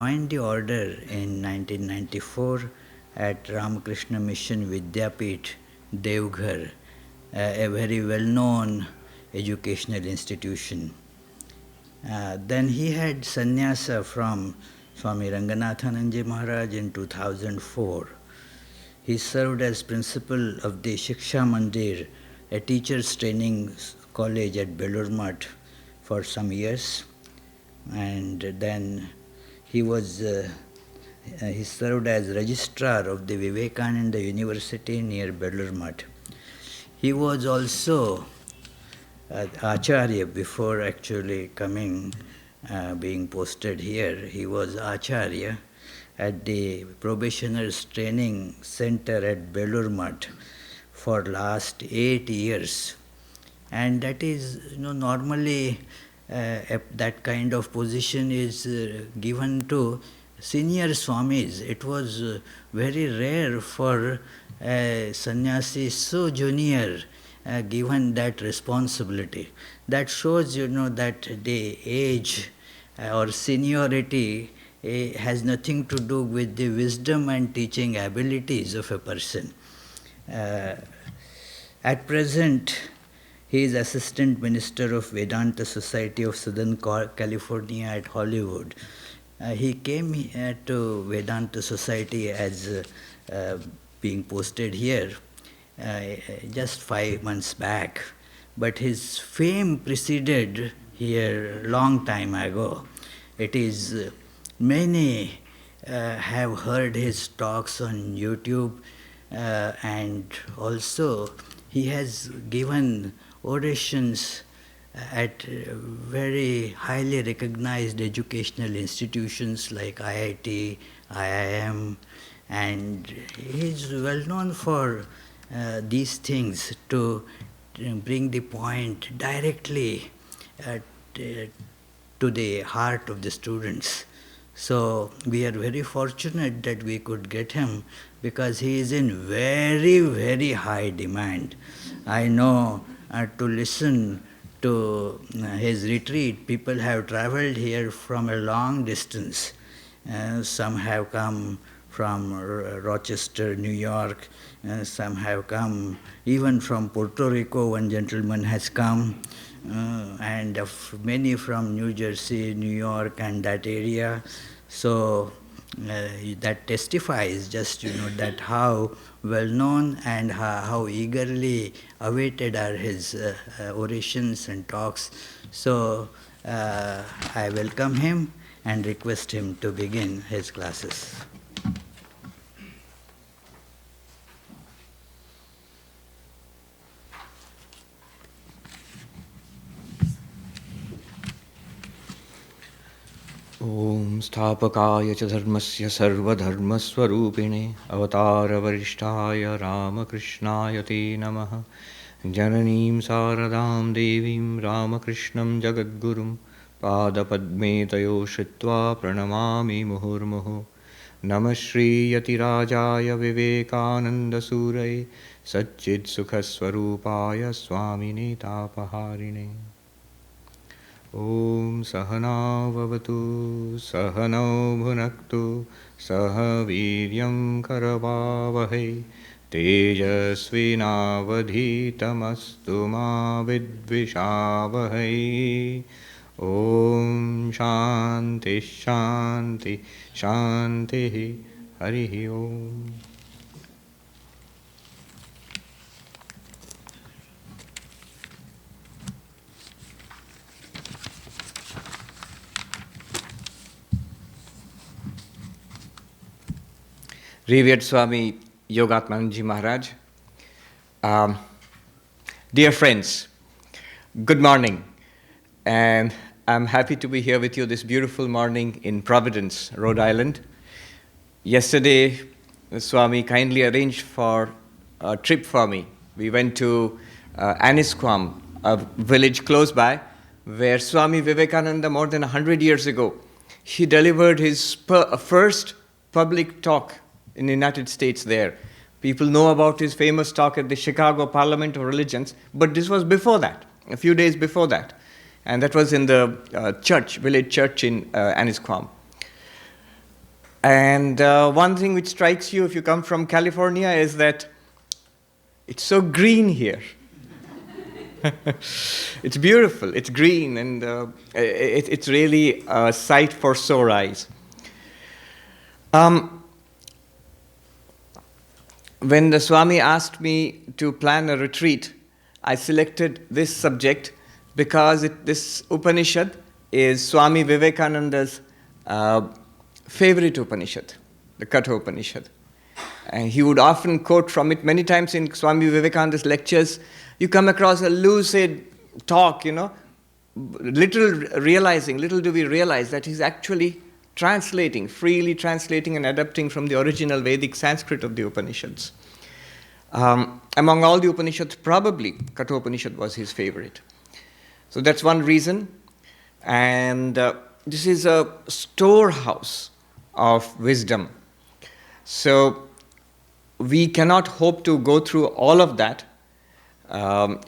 joined the order in 1994 at Ramakrishna Mission Vidyapith, Devghar, a very well-known educational institution. Then he had sannyasa from Swami Ranganathananji Maharaj in 2004. He served as principal of the Shiksha Mandir, a teacher's training college at Belur Math, for some years. And then he served as registrar of the Vivekananda University near Belur Math. He was also Acharya before actually being posted here. He was Acharya at the Probationers Training Center at Belur Math for last 8 years. And that is, normally that kind of position is given to senior swamis. It was very rare for a sannyasi so junior given that responsibility. That shows, that the age or seniority has nothing to do with the wisdom and teaching abilities of a person. At present, he is Assistant Minister of Vedanta Society of Southern California at Hollywood. He came to Vedanta Society as being posted here just 5 months back. But his fame preceded here long time ago. It is many have heard his talks on YouTube, and also he has given orations at very highly recognized educational institutions like IIT, IIM, and he is well known for these things to bring the point directly to the heart of the students. So we are very fortunate that we could get him because he is in very, very high demand. I know to listen to his retreat, people have traveled here from a long distance. Some have come from Rochester, New York. Some have come even from Puerto Rico. One gentleman has come, and many from New Jersey, New York, and that area. So that testifies just that how well known and how eagerly awaited are his orations and talks. So I welcome him and request him to begin his classes. Om Sthapakaya cha dharmasya sarvadharmaswarupine avatara varishtaya Ramakrishnaya te namaha Jananim saradam devim Ramakrishnam jagadgurum Padapadme tayo shritva pranamami muhurmuhu Namah Shri Yatirajaya Vivekananda Surai Satchid Sukhaswarupaya Swamine Tapaharine Om Sahana Vavatu Sahano Bhunaktu Saha Viryam Karavavahe Tejasvinavadhitamastu ma vidvishavahe Om Shanti Shanti Shanti Harihi Om. Revered Swami Yogatmanji Maharaj, dear friends, good morning, and I'm happy to be here with you this beautiful morning in Providence, Rhode Island. Yesterday, Swami kindly arranged for a trip for me. We went to Annisquam, a village close by, where Swami Vivekananda, more than 100 years ago, he delivered his first public talk in the United States there. People know about his famous talk at the Chicago Parliament of Religions, but this was before that, a few days before that. And that was in the village church in Annisquam. And one thing which strikes you if you come from California is that it's so green here. It's beautiful, it's green, and it's really a sight for sore eyes. When the Swami asked me to plan a retreat, I selected this subject because this Upanishad is Swami Vivekananda's favorite Upanishad, the Kathopanishad. And he would often quote from it. Many times in Swami Vivekananda's lectures, you come across a lucid talk, little do we realize that he's actually freely translating and adapting from the original Vedic Sanskrit of the Upanishads. Among all the Upanishads, probably Kathopanishad was his favorite. So that's one reason. And this is a storehouse of wisdom. So we cannot hope to go through all of that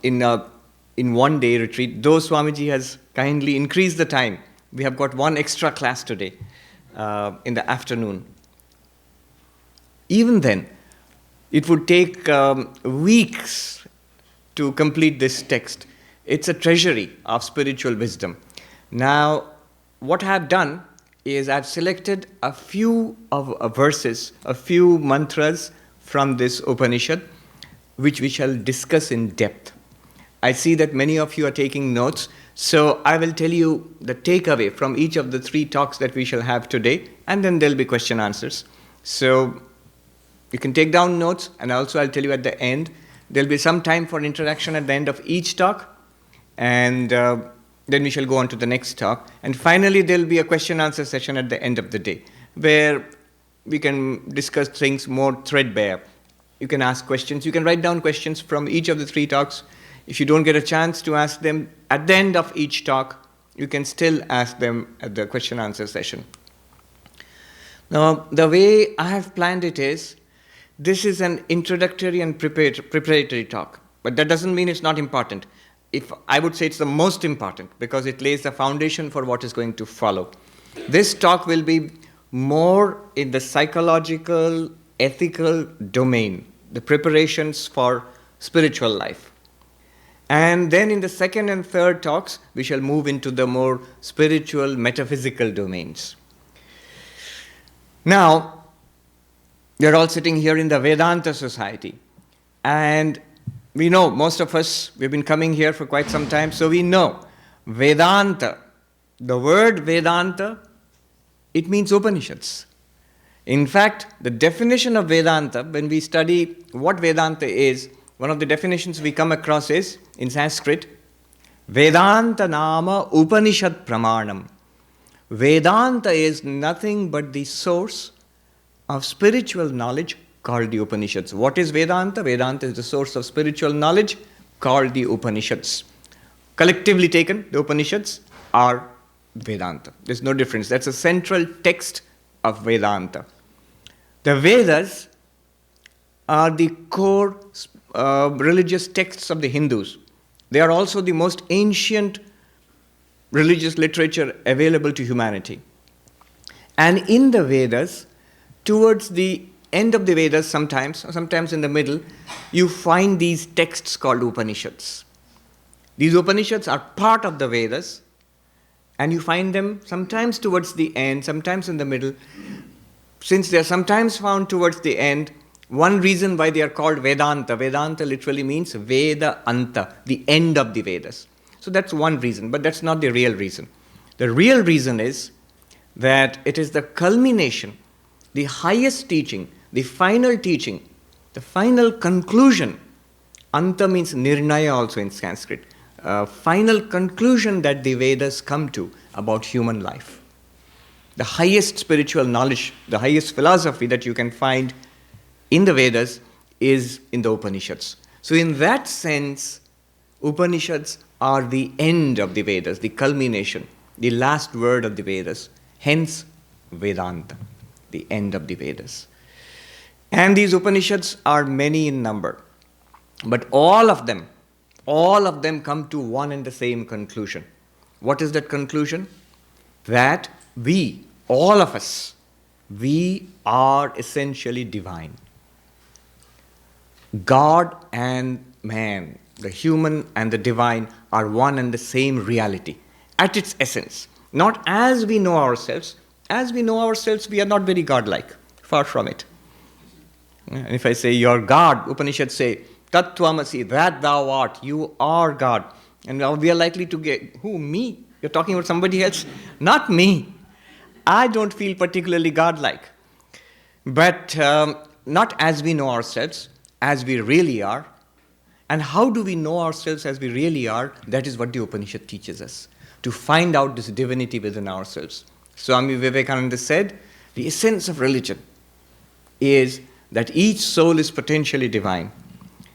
in one day retreat, though Swamiji has kindly increased the time. We have got one extra class today in the afternoon. Even then, it would take weeks to complete this text. It's a treasury of spiritual wisdom. Now, what I have done is I've selected a few of verses, a few mantras from this Upanishad, which we shall discuss in depth. I see that many of you are taking notes, so I will tell you the takeaway from each of the 3 talks that we shall have today, and then there'll be question answers. So you can take down notes, and also I'll tell you at the end. There'll be some time for interaction at the end of each talk, and then we shall go on to the next talk. And finally, there'll be a question-answer session at the end of the day, where we can discuss things more threadbare. You can ask questions. You can write down questions from each of the 3 talks. If you don't get a chance to ask them at the end of each talk, you can still ask them at the question-answer session. Now, the way I have planned it is, this is an introductory and preparatory talk, but that doesn't mean it's not important. I would say it's the most important, because it lays the foundation for what is going to follow. This talk will be more in the psychological, ethical domain, the preparations for spiritual life. And then in the second and third talks, we shall move into the more spiritual, metaphysical domains. Now, we are all sitting here in the Vedanta Society, and we know, most of us, we've been coming here for quite some time, so we know Vedanta, the word Vedanta, it means Upanishads. In fact, the definition of Vedanta, when we study what Vedanta is, one of the definitions we come across is, in Sanskrit, Vedanta nama Upanishad pramanam. Vedanta is nothing but the source of spiritual knowledge called the Upanishads. What is Vedanta? Vedanta is the source of spiritual knowledge called the Upanishads. Collectively taken, the Upanishads are Vedanta. There's no difference. That's a central text of Vedanta. The Vedas are the core religious texts of the Hindus. They are also the most ancient religious literature available to humanity. And in the Vedas, towards the end of the Vedas sometimes in the middle, you find these texts called Upanishads. These Upanishads are part of the Vedas, and you find them sometimes towards the end, sometimes in the middle. Since they are sometimes found towards the end, one reason why they are called Vedanta, Vedanta literally means Veda Anta, the end of the Vedas. So that's one reason, but that's not the real reason. The real reason is that it is the culmination, the highest teaching, the final teaching, the final conclusion. Anta means nirnaya also in Sanskrit. Final conclusion that the Vedas come to about human life. The highest spiritual knowledge, the highest philosophy that you can find in the Vedas is in the Upanishads. So in that sense, Upanishads are the end of the Vedas, the culmination, the last word of the Vedas. Hence, Vedanta, the end of the Vedas. And these Upanishads are many in number. But all of them come to one and the same conclusion. What is that conclusion? That we, all of us, we are essentially divine. God and man, the human and the divine, are one and the same reality at its essence. Not as we know ourselves. As we know ourselves, we are not very godlike. Far from it. And if I say, you're God, Upanishads say, Tat Tvamasi, that thou art, you are God. And now we are likely to get, who, me? You're talking about somebody else? Not me. I don't feel particularly godlike. But not as we know ourselves, as we really are. And how do we know ourselves as we really are? That is what the Upanishad teaches us. To find out this divinity within ourselves. Swami Vivekananda said, the essence of religion is that each soul is potentially divine.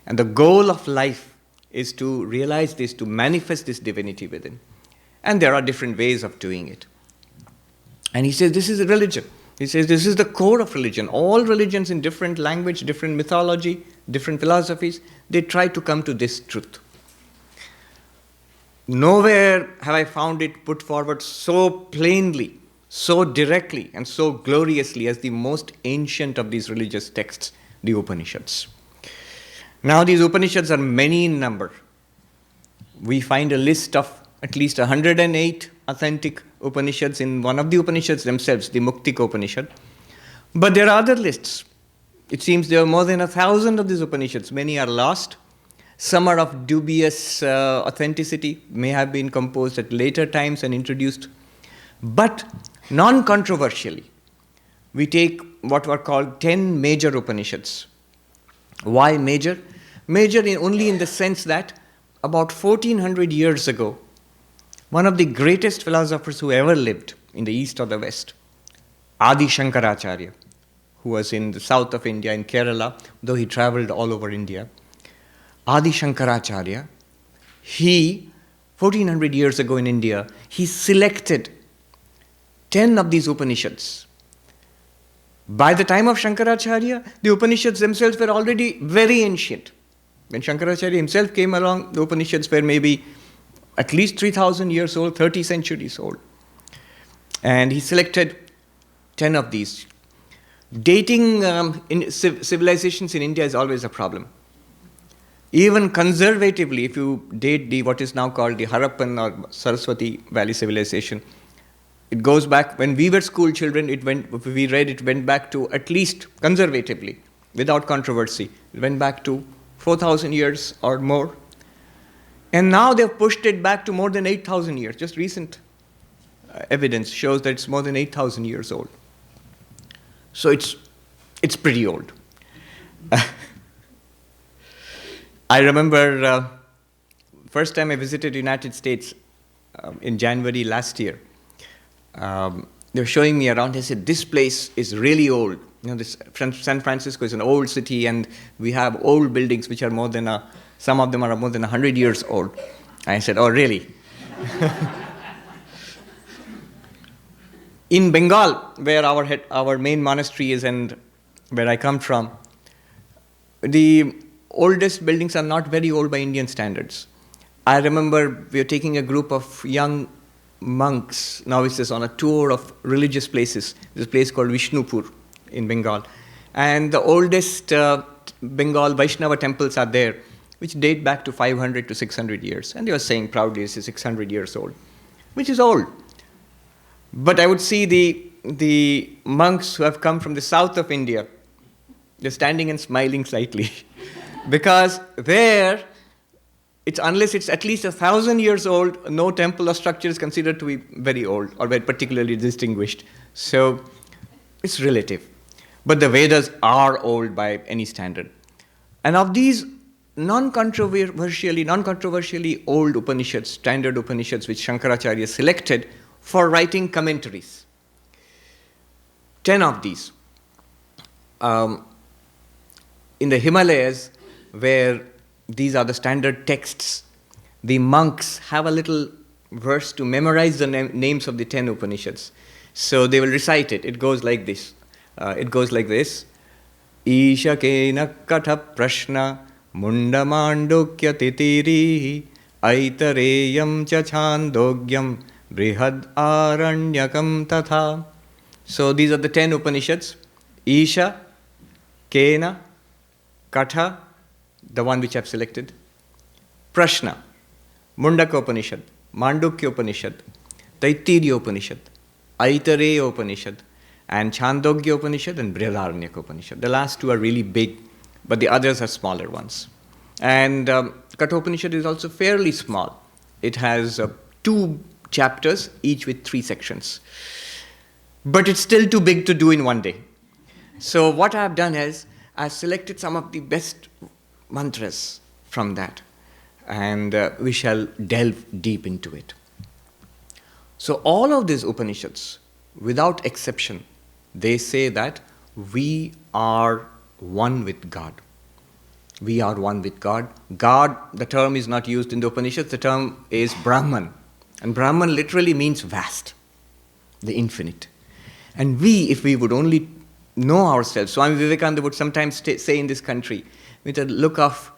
And the goal of life is to realize this, to manifest this divinity within. And there are different ways of doing it. And he says this is a religion. He says this is the core of religion. All religions in different language, different mythology, different philosophies, they try to come to this truth. Nowhere have I found it put forward so plainly, so directly, and so gloriously as the most ancient of these religious texts, the Upanishads. Now, these Upanishads are many in number. We find a list of at least 108 authentic Upanishads in one of the Upanishads themselves, the Muktika Upanishad. But there are other lists. It seems there are more than 1,000 of these Upanishads. Many are lost. Some are of dubious authenticity, may have been composed at later times and introduced. But non-controversially, we take what were called 10 major Upanishads. Why major? Major only in the sense that about 1400 years ago, one of the greatest philosophers who ever lived in the East or the West, Adi Shankaracharya, who was in the south of India, in Kerala, though he traveled all over India, Adi Shankaracharya, 1400 years ago in India, he selected 10 of these Upanishads. By the time of Shankaracharya, the Upanishads themselves were already very ancient. When Shankaracharya himself came along, the Upanishads were maybe at least 3,000 years old, 30 centuries old. And he selected 10 of these. Dating in civilizations in India is always a problem. Even conservatively, if you date what is now called the Harappan or Saraswati Valley civilization, it goes back, when we were school children, it went back to at least, conservatively, without controversy, it went back to 4,000 years or more. And now they've pushed it back to more than 8,000 years. Just recent evidence shows that it's more than 8,000 years old. So it's pretty old. I remember first time I visited the United States in January last year. They were showing me around. They said, this place is really old. You know, San Francisco is an old city, and we have old buildings which are some of them are more than 100 years old. I said, oh, really? In Bengal, where our main monastery is and where I come from, the oldest buildings are not very old by Indian standards. I remember we were taking a group of young monks, novices, on a tour of religious places. There's a place called Vishnupur in Bengal. And the oldest Bengal Vaishnava temples are there, which date back to 500 to 600 years. And they were saying proudly this is 600 years old, which is old. But I would see the monks who have come from the south of India, they're standing and smiling slightly. Because there, unless it's at least 1,000 years old, no temple or structure is considered to be very old or very particularly distinguished. So it's relative. But the Vedas are old by any standard. And of these non-controversially old Upanishads, standard Upanishads which Shankaracharya selected for writing commentaries, 10 of these. In the Himalayas, where these are the standard texts, the monks have a little verse to memorize the names of the 10 Upanishads. So they will recite it. It goes like this. Isha kena katha prashna mundamandukya titiri aitareyam cha chandogyam brihad aranyakam tatha. So these are the 10 Upanishads. Isha, Kena, Katha, the one which I've selected. Prashna, Mundaka Upanishad, Mandukya Upanishad, Taittiriya Upanishad, Aitareya Upanishad, and Chandogya Upanishad and Brihadaranyaka Upanishad. The last two are really big, but the others are smaller ones. And Kathopanishad is also fairly small. It has 2 chapters, each with 3 sections. But it's still too big to do in one day. So what I've done is, I've selected some of the best mantras from that. And we shall delve deep into it. So all of these Upanishads, without exception, they say that we are one with God. We are one with God. God, the term is not used in the Upanishads, the term is Brahman. And Brahman literally means vast, the infinite. And we, if we would only know ourselves, Swami Vivekananda would sometimes say in this country, with a look of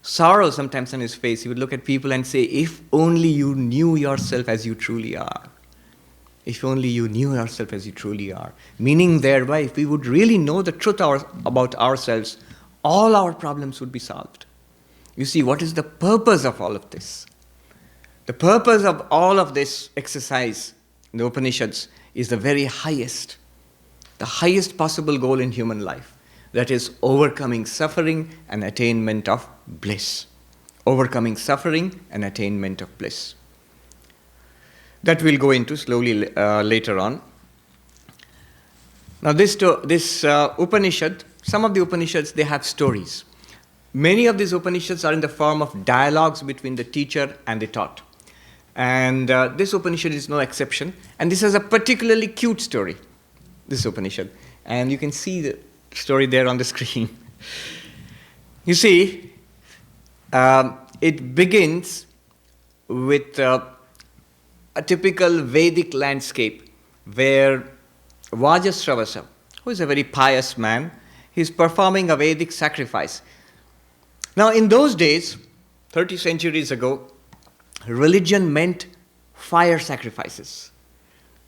sorrow sometimes on his face, he would look at people and say, if only you knew yourself as you truly are. If only you knew yourself as you truly are. Meaning thereby, if we would really know the truth about ourselves, all our problems would be solved. You see, what is the purpose of all of this? The purpose of all of this exercise in the Upanishads is the very highest possible goal in human life. That is overcoming suffering and attainment of bliss. Overcoming suffering and attainment of bliss. That we'll go into slowly later on. Now this Upanishad, some of the Upanishads, they have stories. Many of these Upanishads are in the form of dialogues between the teacher and the taught. And this Upanishad is no exception. And this has a particularly cute story, this Upanishad. And you can see the story there on the screen. You see, it begins with a typical Vedic landscape where Vajasravasa, who is a very pious man, he's performing a Vedic sacrifice. Now in those days, 30 centuries ago, religion meant fire sacrifices.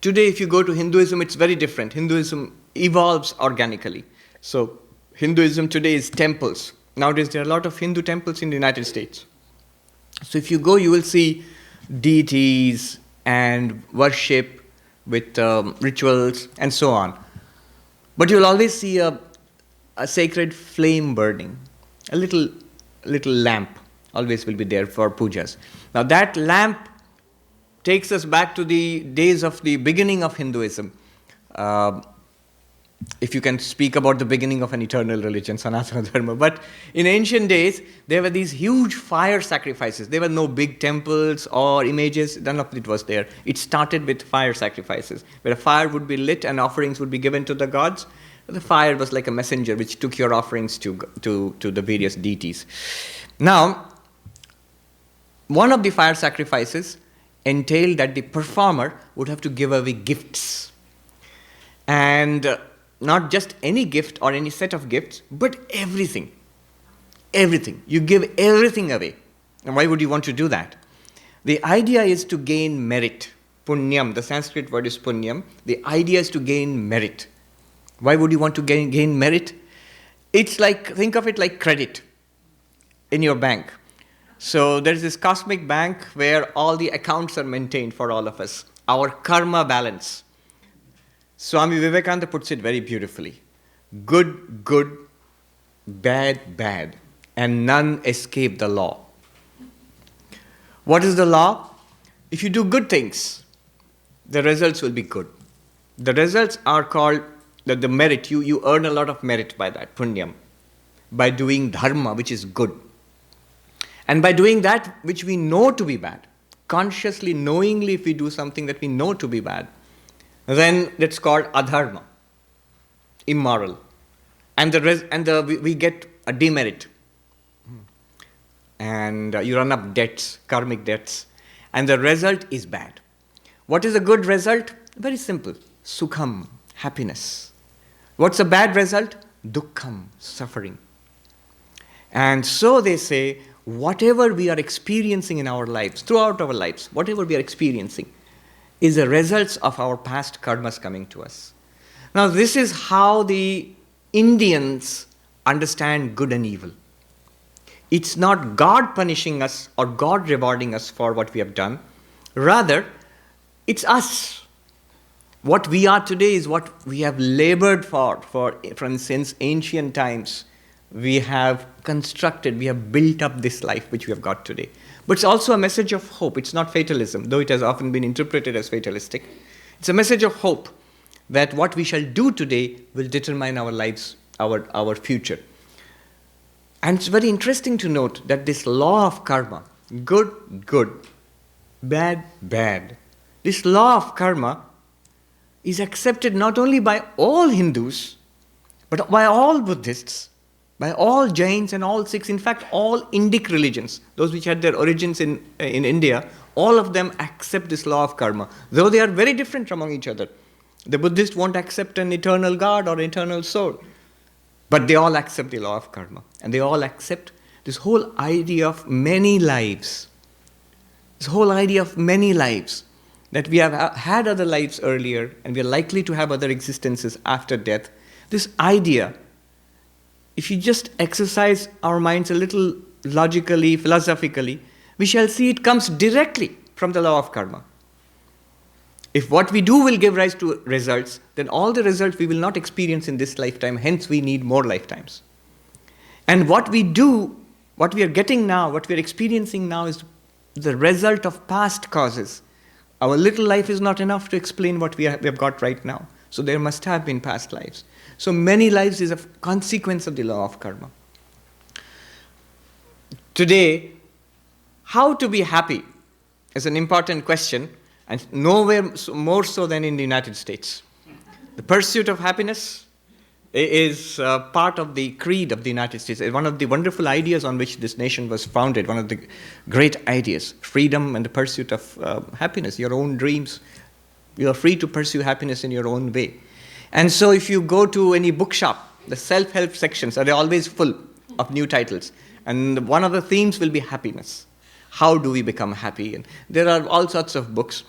Today if you go to Hinduism, it's very different. Hinduism evolves organically. So Hinduism today is temples. Nowadays there are a lot of Hindu temples in the United States. So if you go, you will see deities and worship with rituals and so on. But you'll always see a sacred flame burning. A little lamp always will be there for pujas. Now that lamp takes us back to the days of the beginning of Hinduism. If you can speak about the beginning of an eternal religion, Sanatana Dharma. But in ancient days, there were these huge fire sacrifices. There were no big temples or images. None of it was there. It started with fire sacrifices, where a fire would be lit and offerings would be given to the gods. The fire was like a messenger which took your offerings to the various deities. Now, one of the fire sacrifices entailed that the performer would have to give away gifts. And not just any gift or any set of gifts, but everything. Everything. You give everything away. And why would you want to do that? The idea is to gain merit. Punyam, the Sanskrit word is punyam. The idea is to gain merit. Why would you want to gain merit? It's like, think of it like credit in your bank. So there's this cosmic bank where all the accounts are maintained for all of us. Our karma balance. Swami Vivekananda puts it very beautifully. Good, good, bad, bad, and none escape the law. What is the law? If you do good things, the results will be good. The results are called the merit. You earn a lot of merit by that, punyam, by doing dharma, which is good. And by doing that which we know to be bad, consciously, knowingly, if we do something that we know to be bad, then that's called adharma, immoral. And we get a demerit. And you run up debts, karmic debts. And the result is bad. What is a good result? Very simple. Sukham, happiness. What's a bad result? Dukkham, suffering. And so they say, whatever we are experiencing in our lives, throughout our lives, whatever we are experiencing, is the results of our past karmas coming to us. Now, this is how the Indians understand good and evil. It's not God punishing us or God rewarding us for what we have done. Rather, it's us. What we are today is what we have labored for since ancient times. We have constructed, we have built up this life which we have got today. But it's also a message of hope. It's not fatalism, though it has often been interpreted as fatalistic. It's a message of hope that what we shall do today will determine our lives, our future. And it's very interesting to note that this law of karma, good, good, bad, bad, this law of karma is accepted not only by all Hindus, but by all Buddhists, by all Jains and all Sikhs, in fact all Indic religions, those which had their origins in India, all of them accept this law of karma, though they are very different among each other. The Buddhists won't accept an eternal God or eternal soul, but they all accept the law of karma, and they all accept this whole idea of many lives, this whole idea of many lives, that we have had other lives earlier and we are likely to have other existences after death. This idea, if you just exercise our minds a little logically, philosophically, we shall see it comes directly from the law of karma. If what we do will give rise to results, then all the results we will not experience in this lifetime, hence we need more lifetimes. And what we do, what we are getting now, what we are experiencing now is the result of past causes. Our little life is not enough to explain what we have got right now. So there must have been past lives. So many lives is a consequence of the law of karma. Today, how to be happy is an important question, and nowhere more so than in the United States. The pursuit of happiness is part of the creed of the United States. It's one of the wonderful ideas on which this nation was founded, one of the great ideas, freedom and the pursuit of happiness, your own dreams. You are free to pursue happiness in your own way. And so if you go to any bookshop, the self-help sections are always full of new titles. And one of the themes will be happiness. How do we become happy? And there are all sorts of books.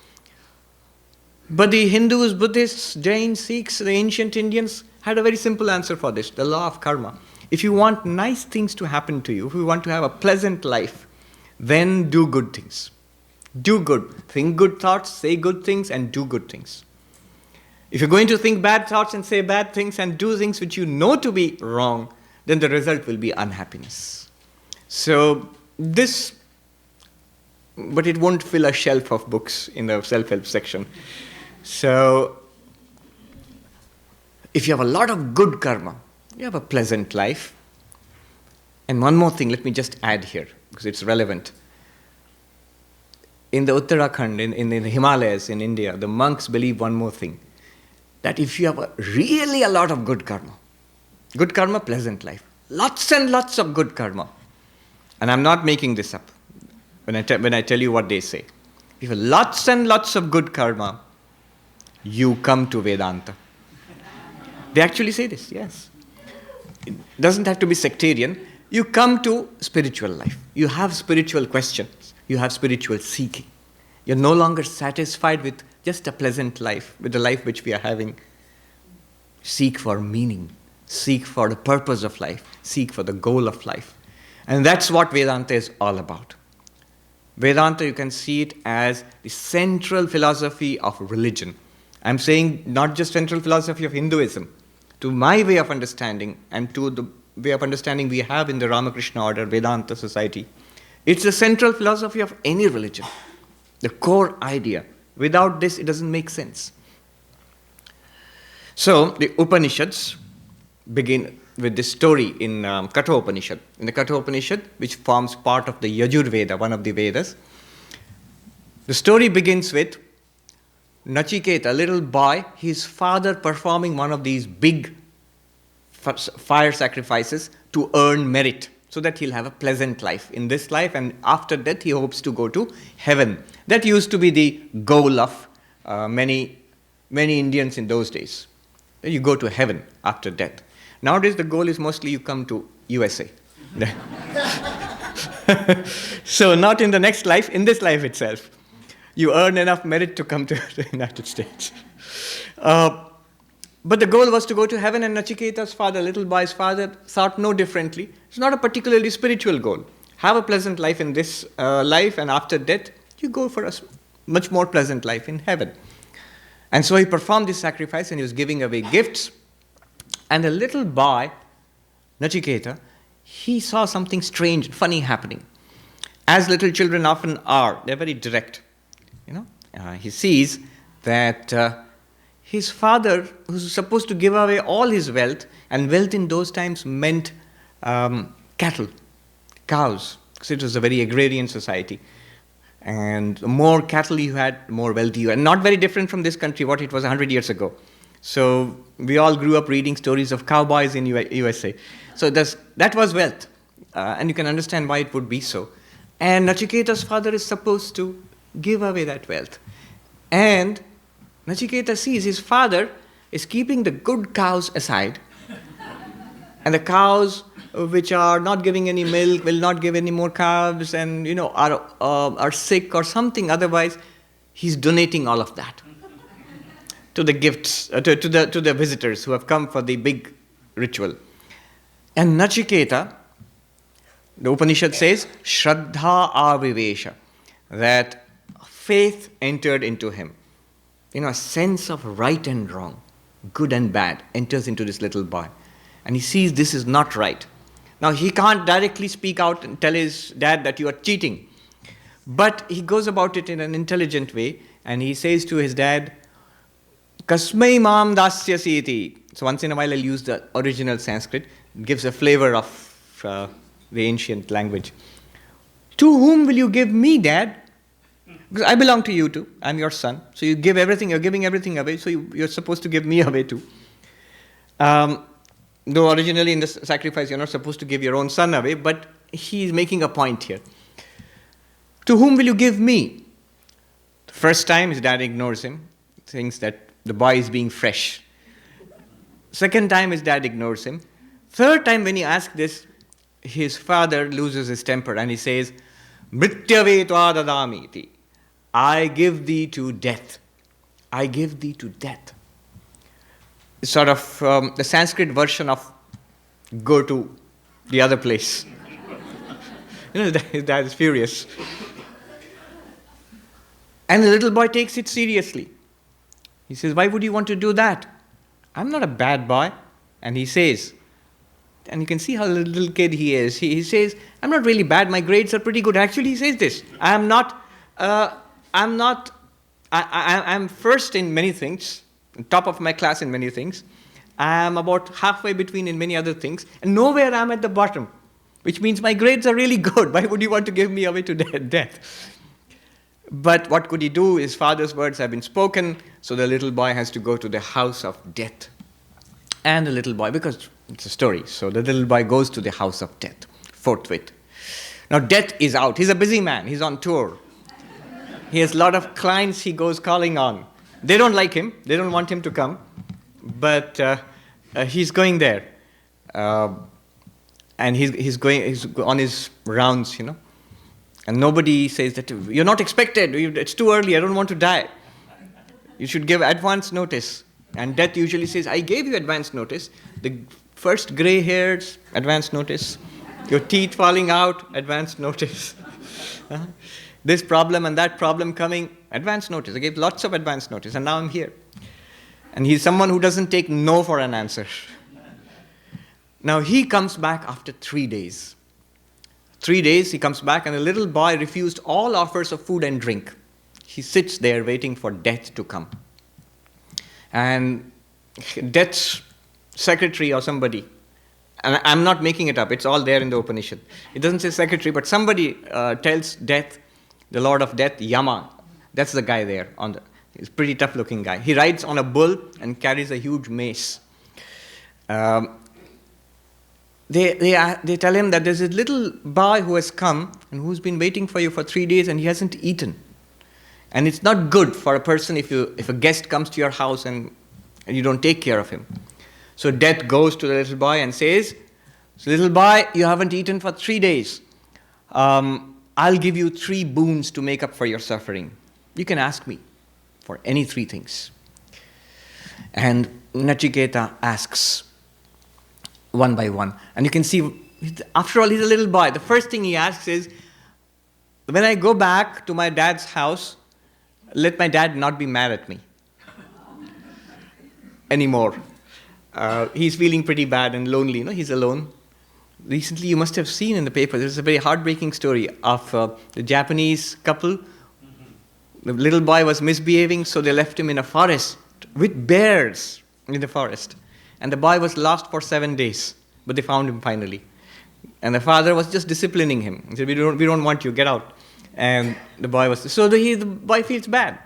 But the Hindus, Buddhists, Jains, Sikhs, the ancient Indians had a very simple answer for this, the law of karma. If you want nice things to happen to you, if you want to have a pleasant life, then do good things. Do good. Think good thoughts, say good things, and do good things. If you're going to think bad thoughts and say bad things and do things which you know to be wrong, then the result will be unhappiness. So this, but it won't fill a shelf of books in the self-help section. So if you have a lot of good karma, you have a pleasant life. And one more thing, let me just add here, because it's relevant. In the Uttarakhand, in the Himalayas, in India, the monks believe one more thing, that if you have really a lot of good karma, pleasant life, lots and lots of good karma, and I'm not making this up when I tell you what they say. If you have lots and lots of good karma, you come to Vedanta. They actually say this, yes. It doesn't have to be sectarian. You come to spiritual life. You have spiritual questions. You have spiritual seeking. You're no longer satisfied with just a pleasant life, with the life which we are having. Seek for meaning. Seek for the purpose of life. Seek for the goal of life. And that's what Vedanta is all about. Vedanta, you can see it as the central philosophy of religion. I'm saying not just central philosophy of Hinduism. To my way of understanding and to the way of understanding we have in the Ramakrishna order, Vedanta society, it's the central philosophy of any religion. The core idea. Without this, it doesn't make sense. So, the Upanishads begin with this story in Kathopanishad. In the Kathopanishad, which forms part of the Yajurveda, one of the Vedas, the story begins with Nachiketa, a little boy, his father performing one of these big fire sacrifices to earn merit, so that he'll have a pleasant life in this life, and after death he hopes to go to heaven. That used to be the goal of many Indians in those days. You go to heaven after death. Nowadays the goal is mostly you come to USA. So not in the next life, in this life itself. You earn enough merit to come to the United States. But the goal was to go to heaven, and Nachiketa's father, little boy's father, thought no differently. It's not a particularly spiritual goal. Have a pleasant life in this life, and after death, you go for a much more pleasant life in heaven. And so he performed this sacrifice, and he was giving away gifts. And the little boy, Nachiketa, he saw something strange, funny happening. As little children often are, they're very direct. He sees that his father, who's supposed to give away all his wealth, and wealth in those times meant cattle, cows, because it was a very agrarian society. And the more cattle you had, the more wealthy you had. And not very different from this country, what it was 100 years ago. So we all grew up reading stories of cowboys in USA. So that was wealth. And you can understand why it would be so. And Nachiketa's father is supposed to give away that wealth. And Nachiketa sees his father is keeping the good cows aside. And the cows which are not giving any milk, will not give any more calves, and are sick or something. Otherwise, he's donating all of that to the gifts, to the visitors who have come for the big ritual. And Nachiketa, the Upanishad says, Shraddha avivesha, that faith entered into him. A sense of right and wrong, good and bad, enters into this little boy. And he sees this is not right. Now, he can't directly speak out and tell his dad that you are cheating. But he goes about it in an intelligent way, and he says to his dad, Kasmai mam dasyasi iti. So once in a while I'll use the original Sanskrit. It gives a flavor of the ancient language. To whom will you give me, Dad? Because I belong to you too. I'm your son. So you give everything, you're giving everything away, so you're supposed to give me away too. Though originally in the sacrifice you're not supposed to give your own son away, but he's making a point here. To whom will you give me? The first time his dad ignores him, thinks that the boy is being fresh. Second time his dad ignores him. Third time when he asks this, his father loses his temper and he says, Mrityave tva dadami iti. I give thee to death. I give thee to death. It's sort of the Sanskrit version of go to the other place. His dad is furious. And the little boy takes it seriously. He says, why would you want to do that? I'm not a bad boy. And he says, and you can see how little kid he is. He says, I'm not really bad. My grades are pretty good. Actually, he says this. I'm first in many things, top of my class in many things. I'm about halfway between in many other things. And nowhere I'm at the bottom, which means my grades are really good. Why would you want to give me away to death? But what could he do? His father's words have been spoken, so the little boy has to go to the house of death. And the little boy, because it's a story, so the little boy goes to the house of death, forthwith. Now death is out. He's a busy man. He's on tour. He has a lot of clients he goes calling on. They don't like him. They don't want him to come. But he's going there. And he's on his rounds, And nobody says that, you're not expected. It's too early. I don't want to die. You should give advance notice. And death usually says, I gave you advance notice. The first gray hairs, advance notice. Your teeth falling out, advance notice. This problem and that problem coming, advance notice. I gave lots of advance notice, and now I'm here. And he's someone who doesn't take no for an answer. Now he comes back after 3 days. 3 days he comes back, and the little boy refused all offers of food and drink. He sits there waiting for death to come. And death's secretary or somebody, and I'm not making it up, it's all there in the Upanishad. It doesn't say secretary, but somebody tells death, the Lord of Death, Yama. That's the guy there. He's a pretty tough-looking guy. He rides on a bull and carries a huge mace. They tell him that there's a little boy who has come and who's been waiting for you for 3 days and he hasn't eaten. And it's not good for a person if a guest comes to your house and you don't take care of him. So death goes to the little boy and says, little boy, you haven't eaten for 3 days. I'll give you 3 boons to make up for your suffering. You can ask me for any 3 things. And Nachiketa asks one by one. And you can see, after all, he's a little boy. The first thing he asks is, when I go back to my dad's house, let my dad not be mad at me anymore. He's feeling pretty bad and lonely. He's alone. Recently, you must have seen in the paper, there's a very heartbreaking story of the Japanese couple. The little boy was misbehaving, so they left him in a forest with bears in the forest. And the boy was lost for 7 days, but they found him finally. And the father was just disciplining him. He said, we don't want you, get out. And the boy was, so the boy feels bad.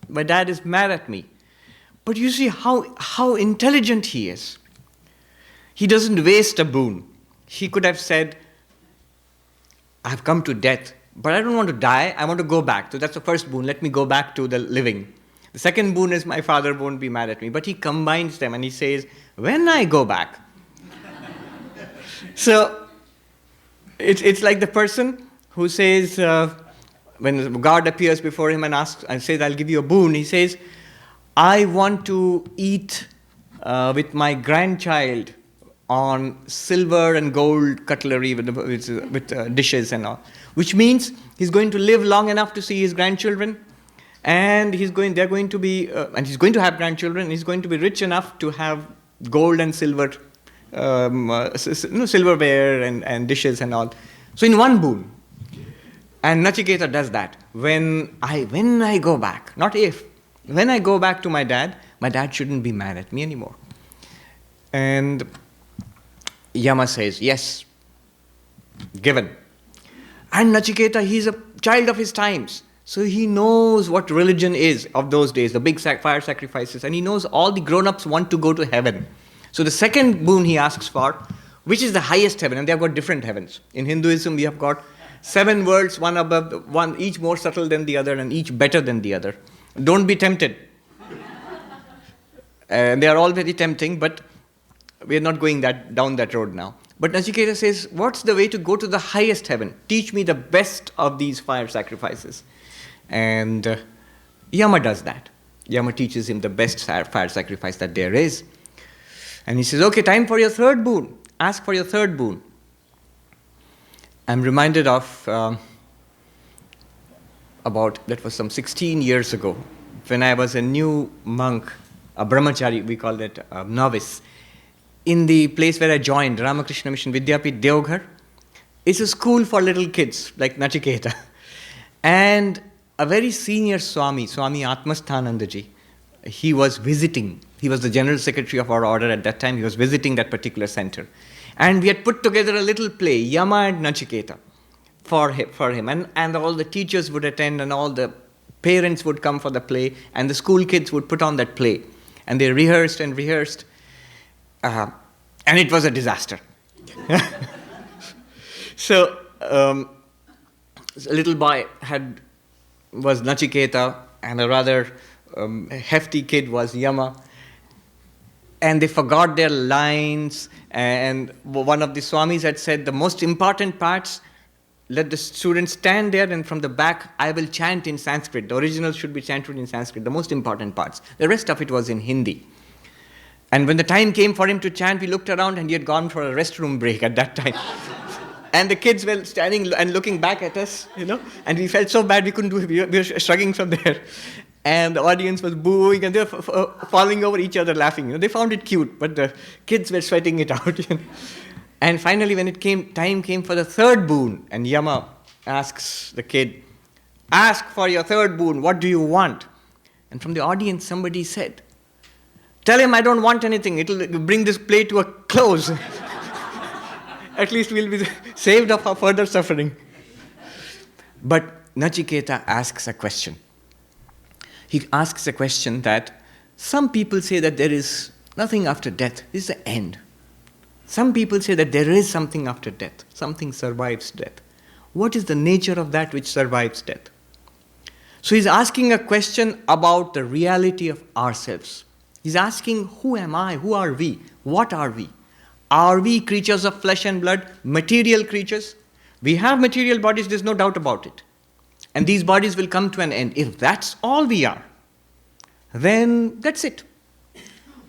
My dad is mad at me. But you see how intelligent he is. He doesn't waste a boon. He could have said, I've come to death, but I don't want to die, I want to go back. So that's the first boon, let me go back to the living. The second boon is my father won't be mad at me. But he combines them and he says, when I go back. So it's like the person who says, when God appears before him and asks and says, I'll give you a boon, he says, I want to eat with my grandchild on silver and gold cutlery with dishes and all, which means he's going to live long enough to see his grandchildren, and he's going to have grandchildren, and he's going to be rich enough to have gold and silver, silverware and dishes and all. So in one boon. And Nachiketa does that. When I go back, not if, when I go back to my dad shouldn't be mad at me anymore. And Yama says, yes, given. And Nachiketa, he's a child of his times. So he knows what religion is of those days, the big fire sacrifices, and he knows all the grown-ups want to go to heaven. So the second boon he asks for, which is the highest heaven, and they have got different heavens. In Hinduism, we have got 7 worlds, one above, one each more subtle than the other, and each better than the other. Don't be tempted. They are all very tempting, but we are not going down that road now. But Nachiketa says, what's the way to go to the highest heaven? Teach me the best of these fire sacrifices. And Yama does that. Yama teaches him the best fire sacrifice that there is. And he says, okay, time for your third boon. Ask for your third boon. I'm reminded of that was some 16 years ago, when I was a new monk, a brahmachari, we call it a novice, in the place where I joined, Ramakrishna Mission Vidyapit Deoghar. It's a school for little kids, like Nachiketa. And a very senior Swami Atmasthanandaji, he was visiting. He was the general secretary of our order at that time. He was visiting that particular center. And we had put together a little play, Yama and Nachiketa, for him. And all the teachers would attend, and all the parents would come for the play, and the school kids would put on that play. And they rehearsed and rehearsed. And it was a disaster. So a little boy was Nachiketa, and a rather hefty kid was Yama. And they forgot their lines, and one of the Swamis had said, the most important parts, let the students stand there, and from the back, I will chant in Sanskrit. The original should be chanted in Sanskrit, the most important parts. The rest of it was in Hindi. And when the time came for him to chant, we looked around, and he had gone for a restroom break at that time. And the kids were standing and looking back at us, and we felt so bad we couldn't do it. We were shrugging from there. And the audience was booing, and they were falling over each other laughing. They found it cute, but the kids were sweating it out. And finally, when time came for the third boon, and Yama asks the kid, ask for your third boon, what do you want? And from the audience, somebody said, tell him I don't want anything, it'll bring this play to a close. At least we'll be saved of our further suffering. But Nachiketa asks a question. He asks a question that some people say that there is nothing after death. This is the end. Some people say that there is something after death. Something survives death. What is the nature of that which survives death? So he's asking a question about the reality of ourselves. He's asking, who am I? Who are we? What are we? Are we creatures of flesh and blood, material creatures? We have material bodies, there's no doubt about it. And these bodies will come to an end. If that's all we are, then that's it.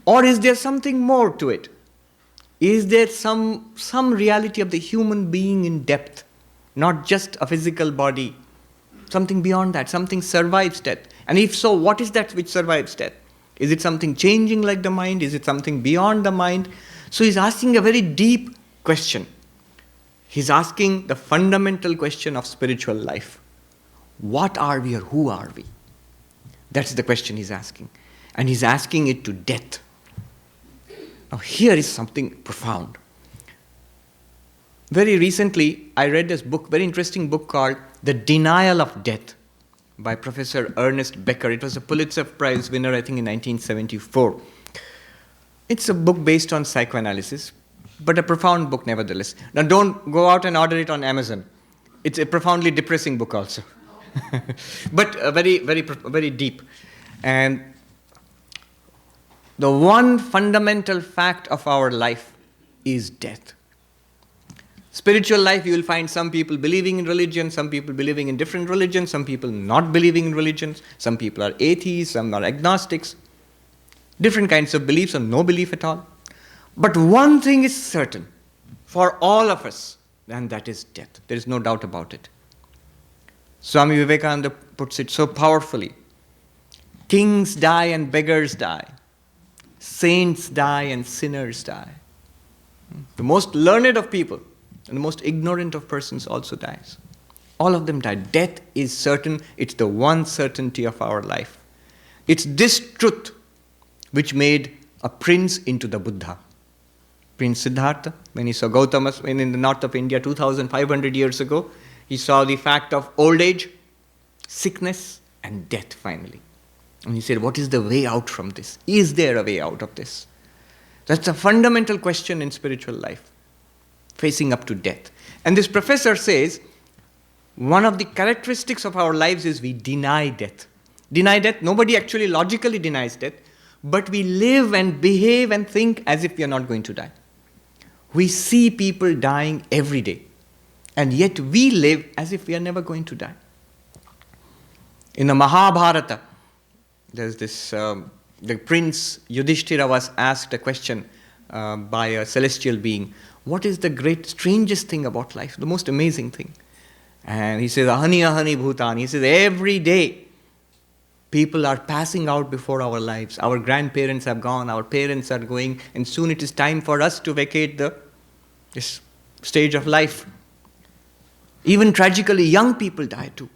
Or is there something more to it? Is there some reality of the human being in depth, not just a physical body? Something beyond that, something survives death. And if so, what is that which survives death? Is it something changing like the mind? Is it something beyond the mind? So he's asking a very deep question. He's asking the fundamental question of spiritual life. What are we or who are we? That's the question he's asking. And he's asking it to death. Now here is something profound. Very recently, I read this book, very interesting book called The Denial of Death by Professor Ernest Becker. It was a Pulitzer Prize winner, I think, in 1974. It's a book based on psychoanalysis, but a profound book nevertheless. Now don't go out and order it on Amazon. It's a profoundly depressing book also. But very deep. And the one fundamental fact of our life is death. Spiritual life, you will find some people believing in religion, some people believing in different religions, some people not believing in religions, some people are atheists, some are agnostics, different kinds of beliefs or no belief at all. But one thing is certain for all of us, and that is death. There is no doubt about it. Swami Vivekananda puts it so powerfully. Kings die and beggars die. Saints die and sinners die. The most learned of people and the most ignorant of persons also dies. All of them die. Death is certain. It's the one certainty of our life. It's this truth which made a prince into the Buddha. Prince Siddhartha, when he saw Gautama in the north of India 2,500 years ago, he saw the fact of old age, sickness, and death finally. And he said, what is the way out from this? Is there a way out of this? That's a fundamental question in spiritual life, facing up to death. And this professor says, one of the characteristics of our lives is we deny death. Deny death, nobody actually logically denies death, but we live and behave and think as if we are not going to die. We see people dying every day, and yet we live as if we are never going to die. In the Mahabharata, there's this, the prince Yudhishthira was asked a question by a celestial being. What is the great, strangest thing about life? The most amazing thing? And he says, ahani ahani bhutani. He says, every day, people are passing out before our lives. Our grandparents have gone, our parents are going, and soon it is time for us to vacate this stage of life. Even tragically, young people die too.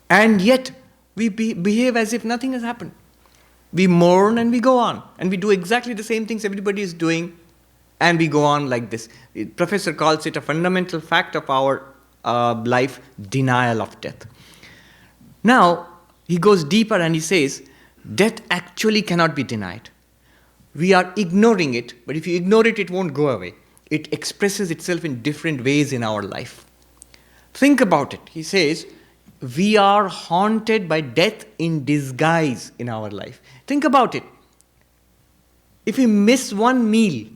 And yet, we behave as if nothing has happened. We mourn and we go on. And we do exactly the same things everybody is doing, and we go on like this. The professor calls it a fundamental fact of our life, denial of death. Now, he goes deeper and he says, death actually cannot be denied. We are ignoring it, but if you ignore it, it won't go away. It expresses itself in different ways in our life. Think about it. He says, we are haunted by death in disguise in our life. Think about it. If we miss one meal,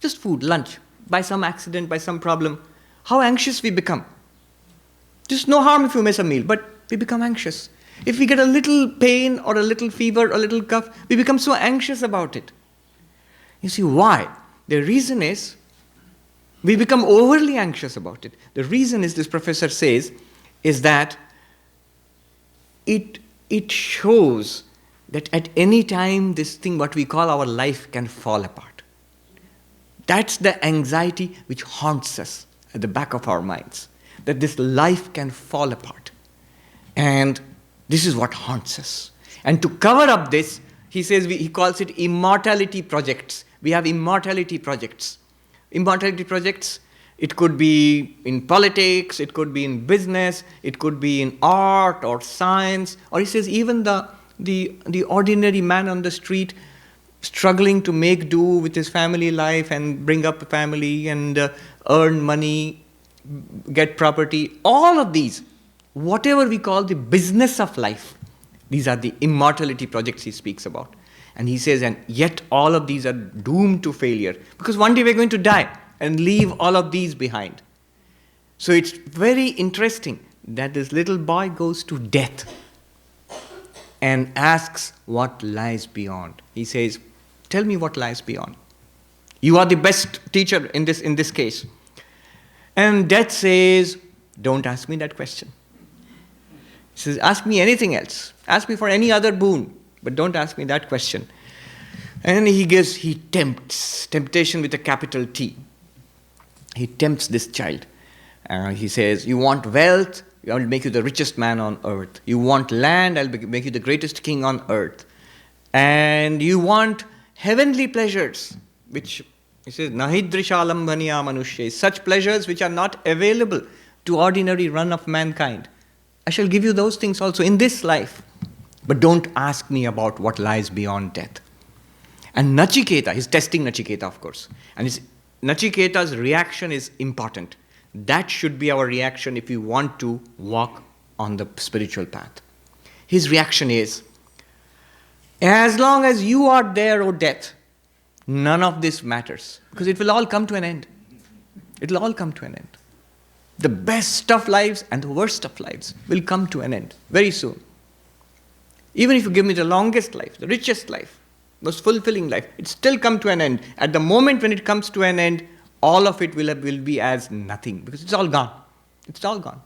just food, lunch, by some accident, by some problem, how anxious we become. There's no harm if you miss a meal, but we become anxious. If we get a little pain or a little fever or a little cough, we become so anxious about it. You see, why? The reason is, we become overly anxious about it. The reason is, this professor says, is that it shows that at any time this thing, what we call our life, can fall apart. That's the anxiety which haunts us at the back of our minds, that this life can fall apart. And this is what haunts us. And to cover up this, he says, he calls it immortality projects. We have immortality projects. Immortality projects, it could be in politics, it could be in business, it could be in art or science, or he says even the ordinary man on the street struggling to make do with his family life and bring up a family and earn money, get property, all of these, whatever we call the business of life, these are the immortality projects he speaks about. And he says, and yet all of these are doomed to failure, because one day we're going to die and leave all of these behind. So it's very interesting that this little boy goes to death. and asks what lies beyond. He says, tell me what lies beyond. You are the best teacher in this case. And death says, don't ask me that question. He says, ask me anything else. Ask me for any other boon, but don't ask me that question. And he tempts, temptation with a capital T. He tempts this child. He says, you want wealth? I will make you the richest man on earth. You want land? I'll make you the greatest king on earth. And you want heavenly pleasures, which he says, Nahidrishalambhaniya manushya, such pleasures which are not available to ordinary run of mankind. I shall give you those things also in this life. But don't ask me about what lies beyond death. And Nachiketa, he's testing Nachiketa, of course. And Nachiketa's reaction is important. That should be our reaction if we want to walk on the spiritual path. His reaction is, as long as you are there, O death, none of this matters. Because it will all come to an end. It will all come to an end. The best of lives and the worst of lives will come to an end very soon. Even if you give me the longest life, the richest life, most fulfilling life, it still come to an end. At the moment when it comes to an end, all of it will be as nothing, because it's all gone. It's all gone.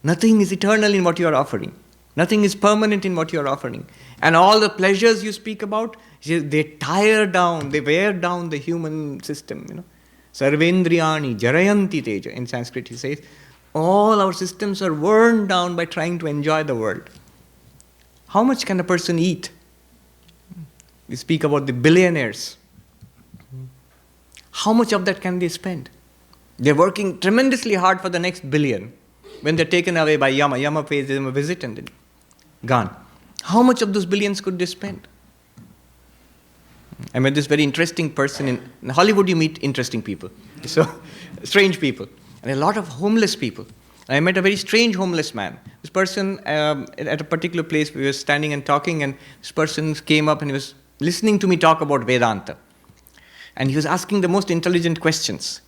Nothing is eternal in what you are offering. Nothing is permanent in what you are offering. And all the pleasures you speak about, they tire down, they wear down the human system. Sarvendriyani jarayanti teja. In Sanskrit he says, all our systems are worn down by trying to enjoy the world. How much can a person eat? We speak about the billionaires. How much of that can they spend? They're working tremendously hard for the next billion. When they're taken away by Yama, Yama pays them a visit and then gone. How much of those billions could they spend? I met this very interesting person. In Hollywood you meet interesting people. So, strange people. And a lot of homeless people. I met a very strange homeless man. This person, at a particular place, we were standing and talking, and this person came up and he was listening to me talk about Vedanta. And he was asking the most intelligent questions.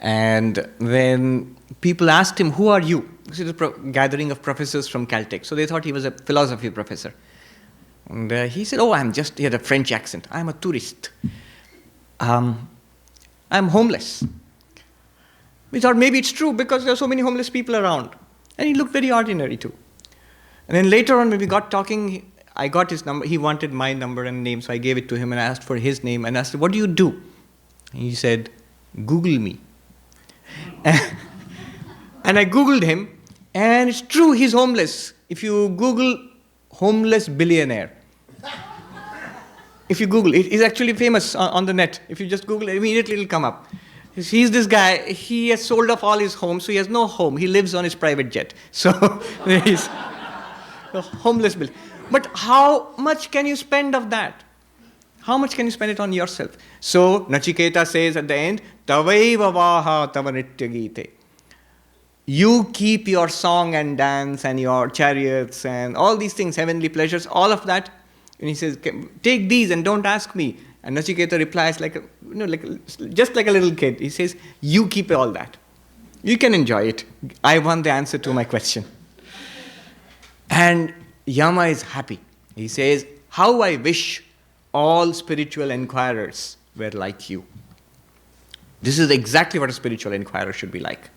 And when people asked him, who are you? This is a gathering of professors from Caltech. So they thought he was a philosophy professor. And he said, he had a French accent. I'm a tourist. I'm homeless. We thought maybe it's true because there are so many homeless people around. And he looked very ordinary too. And then later on when we got talking, I got his number. He wanted my number and name, so I gave it to him and I asked for his name and asked, what do you do? And he said, Google me. And I Googled him, and it's true, he's homeless. If you Google homeless billionaire, if you Google it, he's actually famous on the net. If you just Google it, immediately it'll come up. He's this guy, he has sold off all his homes, so he has no home. He lives on his private jet. So he's a homeless billionaire. But how much can you spend of that? How much can you spend it on yourself? So Nachiketa says at the end, Tavaiva vaha tava nitya gite. You keep your song and dance and your chariots and all these things, heavenly pleasures, all of that. And he says, take these and don't ask me. And Nachiketa replies just like a little kid. He says, you keep all that. You can enjoy it. I want the answer to my question. And Yama is happy. He says, how I wish all spiritual inquirers were like you. This is exactly what a spiritual inquirer should be like.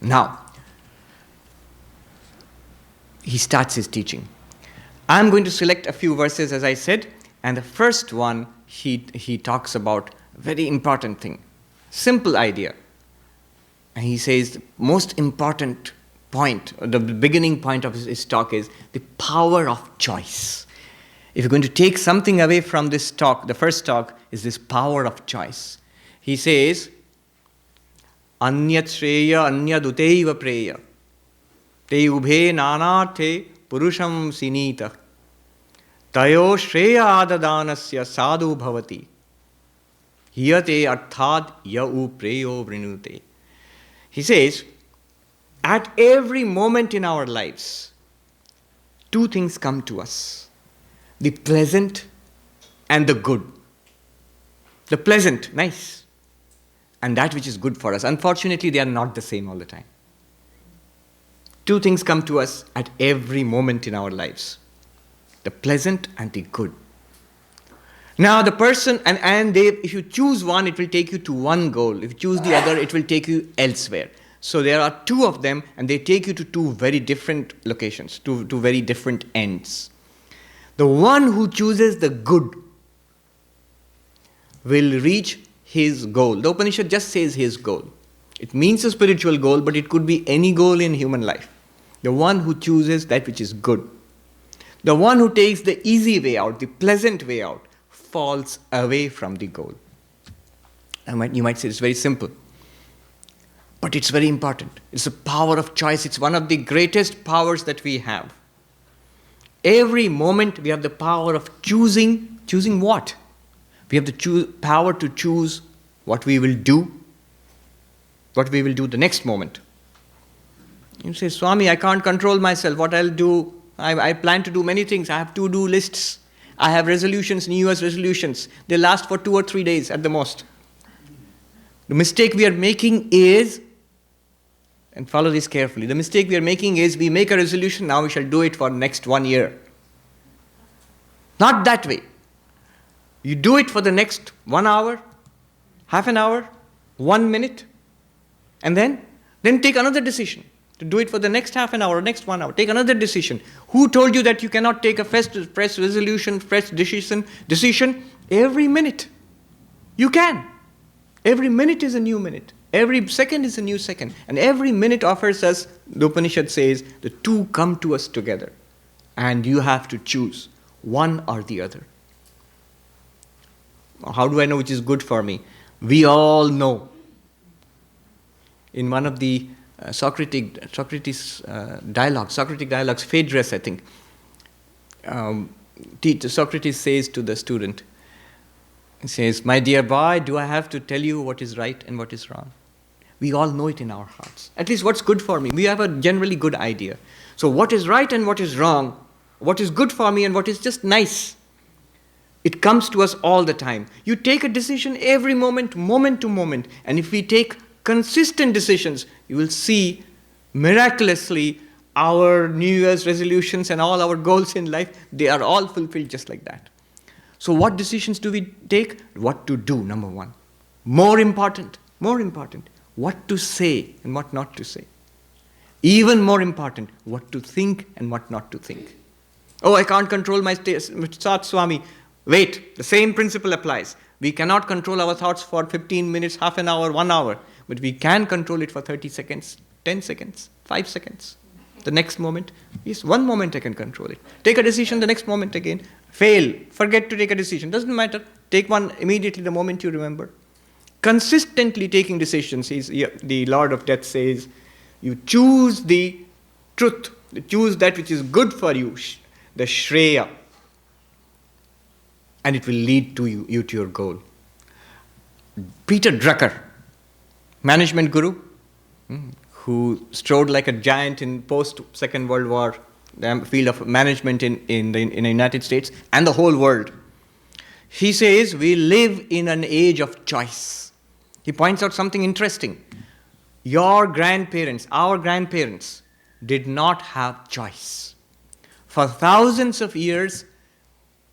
Now, he starts his teaching. I'm going to select a few verses, as I said, and the first one, he talks about a very important thing, simple idea. And he says the most important point, the beginning point of his talk is the power of choice. If you're going to take something away from this talk, the first talk is this power of choice. He says, Anyat Shreya Anyaduteiva Preya Te Ubhe Nanate Purusham Sinita Tayo Shreya Adadanasya Sadhu Bhavati Hiyate Arthad Yau Preyo Vrinute. He says, at every moment in our lives, two things come to us. The pleasant and the good. The pleasant, nice. And that which is good for us. Unfortunately, they are not the same all the time. Two things come to us at every moment in our lives: the pleasant and the good. Now the person, if you choose one, it will take you to one goal. If you choose the other, it will take you elsewhere. So there are two of them, and they take you to two very different locations, two very different ends. The one who chooses the good will reach his goal. The Upanishad just says his goal. It means a spiritual goal, but it could be any goal in human life. The one who chooses that which is good. The one who takes the easy way out, the pleasant way out, falls away from the goal. You might say it's very simple, but it's very important. It's the power of choice. It's one of the greatest powers that we have. Every moment we have the power of choosing. Choosing what? We have the power to choose what we will do, the next moment. You say, Swami, I can't control myself. What I'll do, I plan to do many things. I have to-do lists. I have resolutions, New Year's resolutions. They last for 2 or 3 days at the most. The mistake we are making is, and follow this carefully, the mistake we are making is we make a resolution, now we shall do it for next 1 year. Not that way. You do it for the next 1 hour, half an hour, 1 minute, and then take another decision. To do it for the next half an hour, next 1 hour. Take another decision. Who told you that you cannot take a fresh resolution, fresh decision every minute? You can. Every minute is a new minute. Every second is a new second. And every minute offers us, the Upanishad says, the two come to us together. And you have to choose one or the other. How do I know which is good for me? We all know. In one of the Socratic dialogues, Phaedrus, I think. Socrates says to the student, he says, my dear boy, do I have to tell you what is right and what is wrong? We all know it in our hearts. At least what's good for me. We have a generally good idea. So what is right and what is wrong, what is good for me and what is just nice, it comes to us all the time. You take a decision every moment, moment to moment. And if we take consistent decisions, you will see miraculously our New Year's resolutions and all our goals in life, they are all fulfilled just like that. So what decisions do we take? What to do, number one. More important, what to say and what not to say. Even more important, what to think and what not to think. Oh, I can't control my thoughts, Swami. Wait, the same principle applies. We cannot control our thoughts for 15 minutes, half an hour, 1 hour. But we can control it for 30 seconds, 10 seconds, 5 seconds. The next moment, yes, 1 moment I can control it. Take a decision the next moment again. Fail, forget to take a decision. Doesn't matter. Take one immediately the moment you remember. Consistently taking decisions, the Lord of Death says, you choose the truth, you choose that which is good for you, the Shreya, and it will lead to you to your goal. Peter Drucker, management guru, who strode like a giant in post-Second World War, the field of management in the United States and the whole world. He says we live in an age of choice. He points out something interesting. Our grandparents did not have choice. For thousands of years,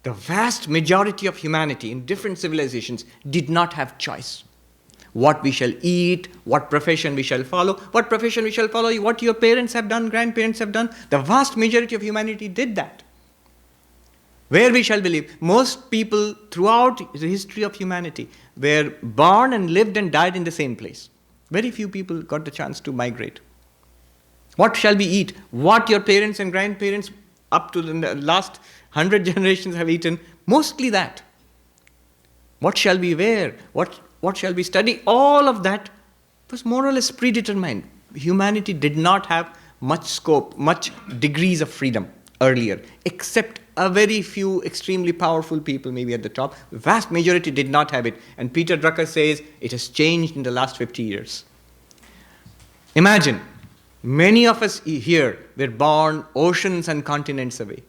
the vast majority of humanity in different civilizations did not have choice. What we shall eat, what profession we shall follow, what your parents have done, grandparents have done. The vast majority of humanity did that. Where we shall believe. Most people throughout the history of humanity were born and lived and died in the same place. Very few people got the chance to migrate. What shall we eat? What your parents and grandparents up to the last 100 generations have eaten, mostly that. What shall we wear? What shall we study? All of that was more or less predetermined. Humanity did not have much scope, much degrees of freedom earlier, except a very few extremely powerful people maybe at the top. The vast majority did not have it. And Peter Drucker says it has changed in the last 50 years. Imagine, many of us here were born oceans and continents away.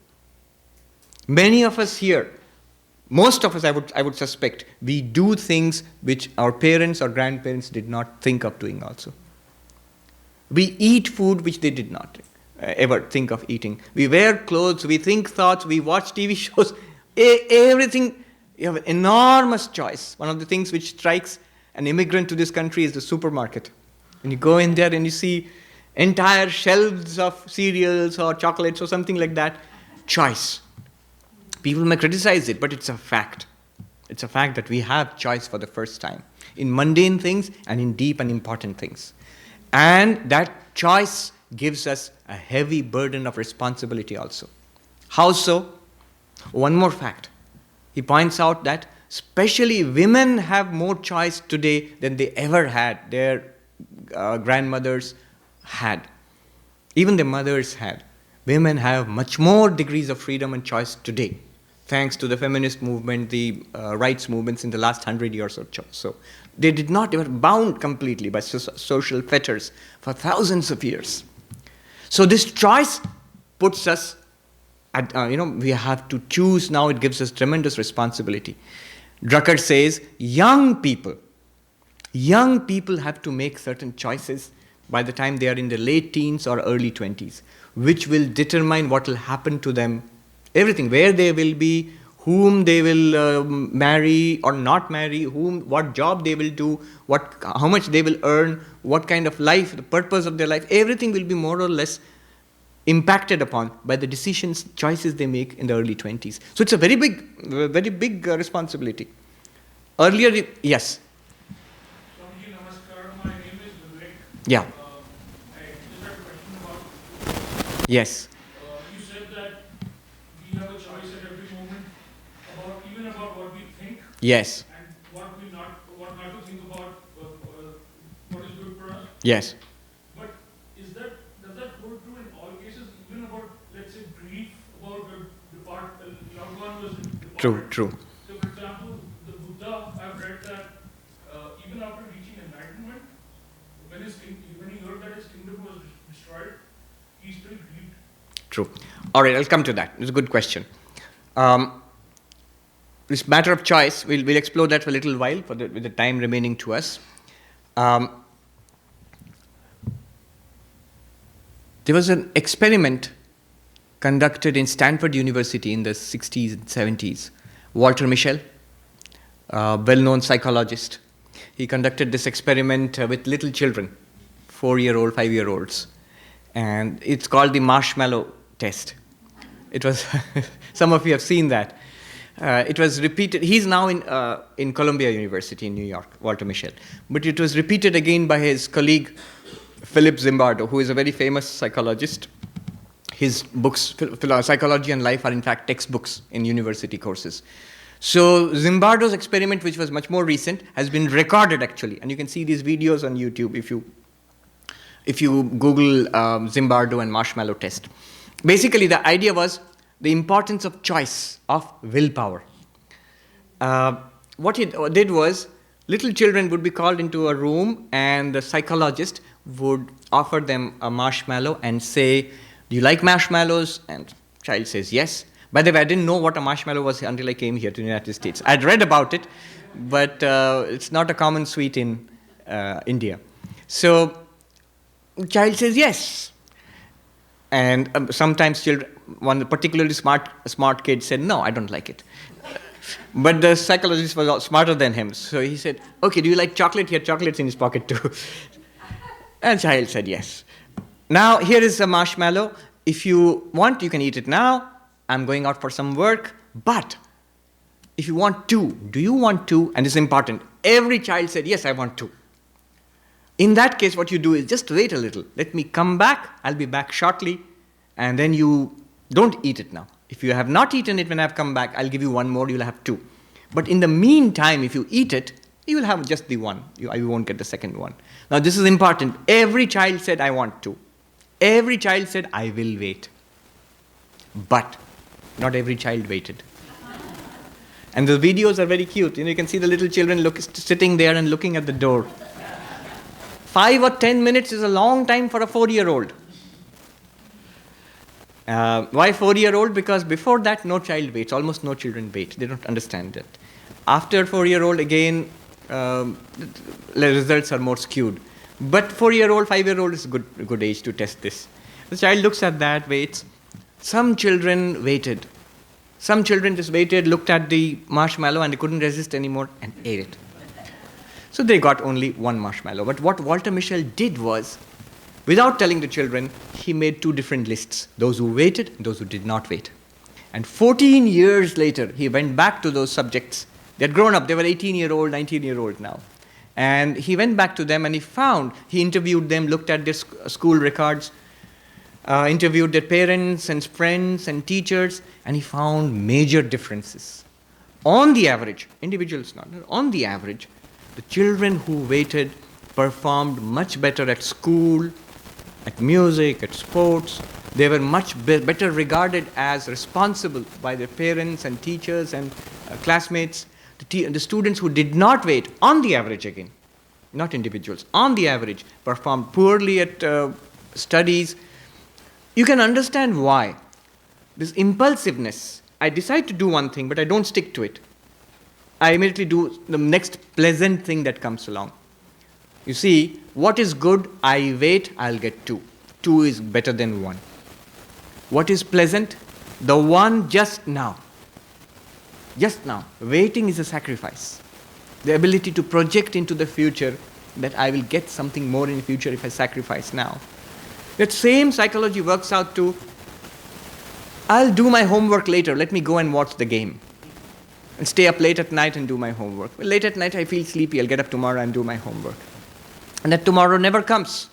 Many of us here, most of us I would suspect, we do things which our parents or grandparents did not think of doing also. We eat food which they did not. ever think of eating. We wear clothes, we think thoughts, we watch TV shows, everything. You have an enormous choice. One of the things which strikes an immigrant to this country is the supermarket. When you go in there and you see entire shelves of cereals or chocolates or something like that, choice. People may criticize it, but it's a fact. It's a fact that we have choice for the first time in mundane things and in deep and important things. And that choice gives us a heavy burden of responsibility also. How so? One more fact. He points out that especially women have more choice today than they ever had, their grandmothers had, even their mothers had. Women have much more degrees of freedom and choice today, thanks to the feminist movement, the rights movements in the last 100 years or so. They were bound completely by social fetters for thousands of years. So this choice puts us we have to choose now. It gives us tremendous responsibility. Drucker says young people have to make certain choices by the time they are in the late teens or early 20s, which will determine what will happen to them, everything, where they will be, whom they will marry or not marry, what job they will do, how much they will earn, what kind of life, the purpose of their life, everything will be more or less impacted upon by the choices they make in the early 20s. So it's a very big responsibility. Earlier, yes. Swamiji, namaskar. My name is Vivek. Yeah. I just had a question about. Yes. You said that we have a choice at every moment even about what we think. Yes. And what not to think about what is good for us. Yes. But does that hold true in all cases, even about, let's say, grief about a loved one was departed? True. So, for example, the Buddha, I've read that even after reaching enlightenment, when he heard that his kingdom was destroyed, he still grieved. True. All right, I'll come to that. It's a good question. This matter of choice, we'll explore that for a little while with the time remaining to us. There was an experiment conducted in Stanford University in the 60s and 70s. Walter Mischel, a well-known psychologist, he conducted this experiment with little children, 4-year-old, 5-year-olds. And it's called the marshmallow test. It was, some of you have seen that. It was repeated. He's now in Columbia University in New York, Walter Mischel. But it was repeated again by his colleague, Philip Zimbardo, who is a very famous psychologist. His books, Psychology and Life, are in fact textbooks in university courses. So Zimbardo's experiment, which was much more recent, has been recorded actually. And you can see these videos on YouTube if you Google Zimbardo and marshmallow test. Basically, the idea was the importance of choice, of willpower. What he did was, little children would be called into a room and the psychologist would offer them a marshmallow and say, "Do you like marshmallows?" And child says yes. By the way, I didn't know what a marshmallow was until I came here to the United States. I'd read about it, but it's not a common sweet in India. So the child says yes. And sometimes children, one particularly smart kid said, "No, I don't like it." But the psychologist was smarter than him. So he said, "Okay, do you like chocolate?" He had chocolates in his pocket too. And the child said yes. "Now, here is a marshmallow. If you want, you can eat it now. I'm going out for some work. But if you want two, do you want two?" And it's important. Every child said, "Yes, I want two." In that case, what you do is just wait a little. Let me come back. I'll be back shortly. And then you don't eat it now. If you have not eaten it when I've come back, I'll give you one more. You'll have two. But in the meantime, if you eat it, you will have just the one. You won't get the second one. Now, this is important. Every child said, "I want two." Every child said, "I will wait." But not every child waited. And the videos are very cute. You can see the little children sitting there and looking at the door. 5 or 10 minutes is a long time for a 4-year-old. Why 4-year-old? Because before that, no child waits. Almost no children wait. They don't understand it. After 4-year-old, again, the results are more skewed. But 4-year-old, 5-year-old is a good age to test this. The child looks at that, waits. Some children waited. Some children just waited, looked at the marshmallow and they couldn't resist anymore and ate it. So they got only one marshmallow. But what Walter Mischel did was, without telling the children, he made two different lists. Those who waited and those who did not wait. And 14 years later, he went back to those subjects. They had grown up. They were 18-year-old, 19-year-old now. And he went back to them and he interviewed them, looked at their school records, interviewed their parents and friends and teachers, and he found major differences. On the average, individuals not, on the average, the children who waited performed much better at school, at music, at sports. They were much better regarded as responsible by their parents and teachers and classmates. The students who did not wait, on the average again, not individuals, on the average, performed poorly at studies. You can understand why. This impulsiveness, I decide to do one thing, but I don't stick to it. I immediately do the next pleasant thing that comes along. You see, what is good, I wait, I'll get 2. 2 is better than 1. What is pleasant? The one just now. Just now. Waiting is a sacrifice. The ability to project into the future that I will get something more in the future if I sacrifice now. That same psychology works out to, I'll do my homework later, let me go and watch the game. And stay up late at night and do my homework. Well, late at night I feel sleepy, I'll get up tomorrow and do my homework. And that tomorrow never comes.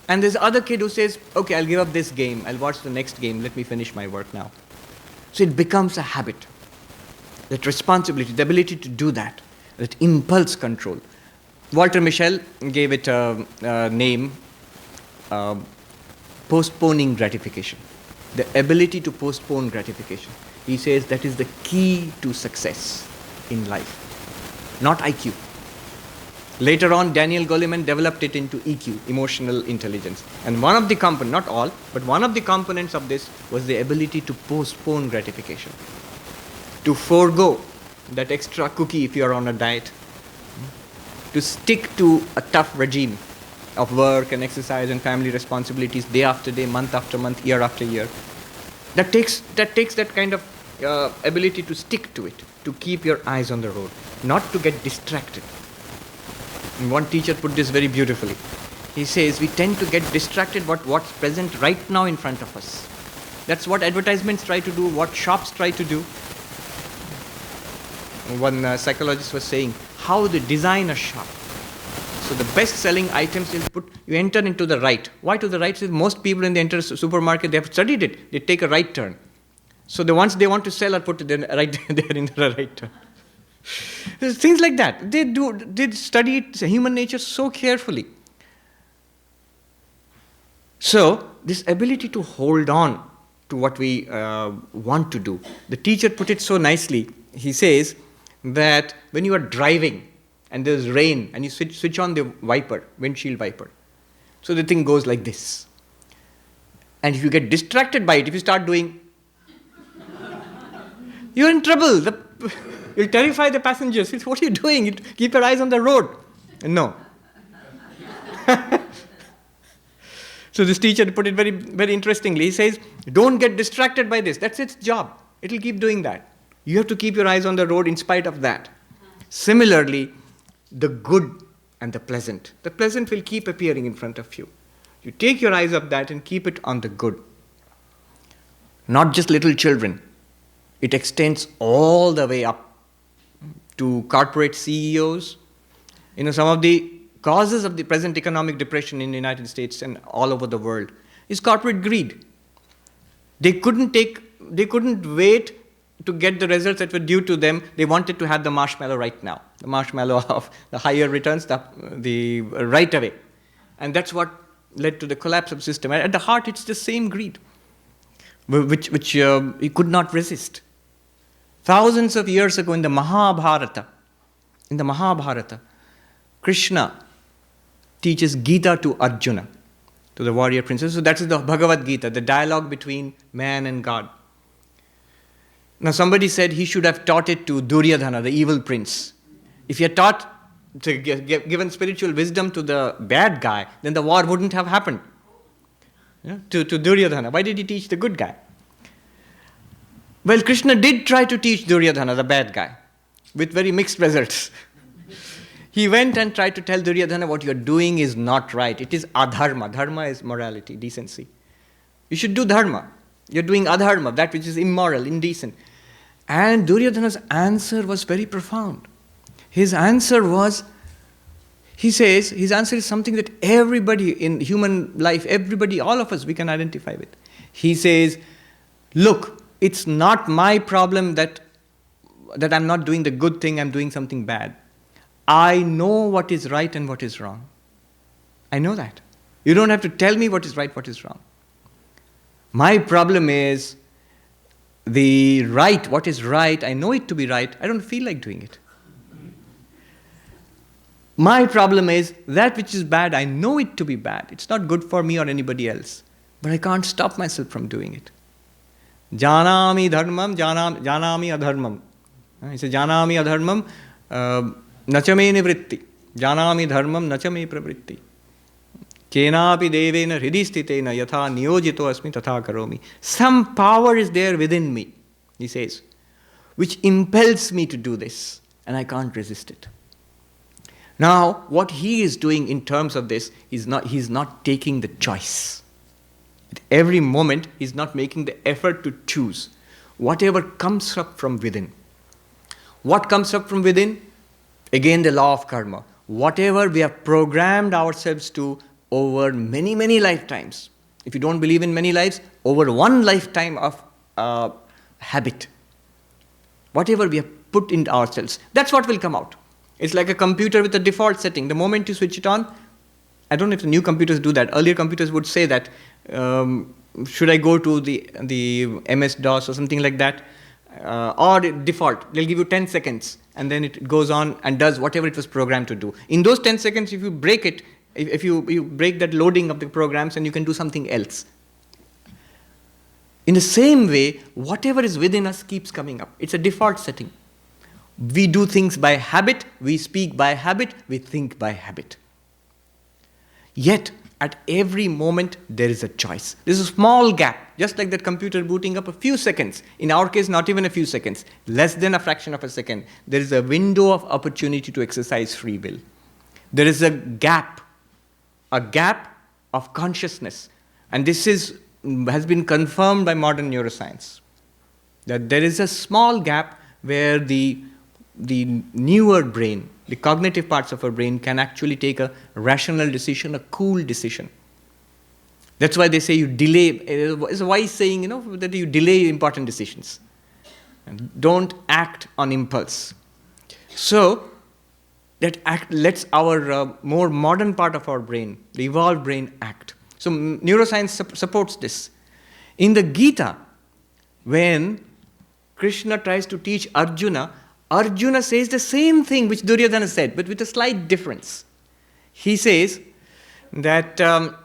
And there's other kid who says, okay, I'll give up this game, I'll watch the next game, let me finish my work now. So it becomes a habit. That responsibility, the ability to do that impulse control. Walter Mischel gave it a name, postponing gratification. The ability to postpone gratification. He says that is the key to success in life, not IQ. Later on, Daniel Goleman developed it into EQ, emotional intelligence. And one of the components, not all, but one of the components of this was the ability to postpone gratification. To forego that extra cookie if you are on a diet. To stick to a tough regime of work and exercise and family responsibilities day after day, month after month, year after year. That takes that kind of ability to stick to it, to keep your eyes on the road, not to get distracted. And one teacher put this very beautifully. He says, we tend to get distracted by what's present right now in front of us. That's what advertisements try to do, what shops try to do. One psychologist was saying, how they design a shop. So the best-selling items you enter into the right. Why to the right? Because most people when they enter a supermarket, they have studied it. They take a right turn. So the ones they want to sell are put right there in the right turn. Things like that. They study human nature so carefully. So this ability to hold on to what we want to do. The teacher put it so nicely. He says that when you are driving and there's rain and you switch on the windshield wiper. So the thing goes like this. And if you get distracted by it, if you start doing, you're in trouble. You'll terrify the passengers. What are you doing? Keep your eyes on the road. No. So this teacher put it very, very interestingly. He says, don't get distracted by this. That's its job. It'll keep doing that. You have to keep your eyes on the road in spite of that. Similarly, the good and the pleasant. The pleasant will keep appearing in front of you. You take your eyes off that and keep it on the good. Not just little children. It extends all the way up to corporate CEOs. Some of the causes of the present economic depression in the United States and all over the world is corporate greed. They couldn't wait to get the results that were due to them. They wanted to have the marshmallow right now. The marshmallow of the higher returns, the right away. And that's what led to the collapse of the system. At the heart, it's the same greed, which he could not resist. Thousands of years ago in the Mahabharata, Krishna teaches Gita to Arjuna, to the warrior princess. So that is the Bhagavad Gita, the dialogue between man and God. Now somebody said he should have taught it to Duryodhana, the evil prince. If he had given spiritual wisdom to the bad guy, then the war wouldn't have happened. to Duryodhana? Why did he teach the good guy? Well, Krishna did try to teach Duryodhana, the bad guy, with very mixed results. He went and tried to tell Duryodhana what you're doing is not right. It is adharma. Dharma is morality, decency. You should do dharma. You're doing adharma, that which is immoral, indecent. And Duryodhana's answer was very profound. His answer was, his answer is something that everybody in human life, everybody, all of us, we can identify with. He says, look, it's not my problem that I'm not doing the good thing, I'm doing something bad. I know what is right and what is wrong. I know that. You don't have to tell me what is right, what is wrong. My problem is the right, what is right, I know it to be right, I don't feel like doing it. My problem is that which is bad, I know it to be bad. It's not good for me or anybody else. But I can't stop myself from doing it. Janami dharmam, janami adharmam. He says, janami adharmam, nachame nivritti. Janami dharmam, nachame pravritti. Kenapi devena hridistitena yatha niyojito asmi tatha karomi. Some power is there within me, he says, which impels me to do this, and I can't resist it. Now, what he is doing in terms of this is he's not taking the choice. At every moment, he's not making the effort to choose. Whatever comes up from within. What comes up from within? Again, the law of karma. Whatever we have programmed ourselves to over many, many lifetimes. If you don't believe in many lives, over one lifetime of habit. Whatever we have put in ourselves, that's what will come out. It's like a computer with a default setting. The moment you switch it on, I don't know if the new computers do that. Earlier computers would say that, should I go to the MS-DOS or something like that? Or default, they'll give you 10 seconds and then it goes on and does whatever it was programmed to do. In those 10 seconds, if you break it, if you break that loading of the programs, and you can do something else. In the same way, whatever is within us keeps coming up. It's a default setting. We do things by habit, we speak by habit, we think by habit. Yet, at every moment, there is a choice. There's a small gap, just like that computer booting up a few seconds. In our case, not even a few seconds, less than a fraction of a second. There is a window of opportunity to exercise free will. There is a gap of consciousness. And this has been confirmed by modern neuroscience. That there is a small gap where the newer brain, the cognitive parts of our brain can actually take a rational decision, a cool decision. That's why they say you delay, it's a wise saying, that you delay important decisions. And don't act on impulse. So, that act lets our more modern part of our brain, the evolved brain, act. So, neuroscience supports this. In the Gita, when Krishna tries to teach Arjuna says the same thing which Duryodhana said, but with a slight difference. He says that anichannapi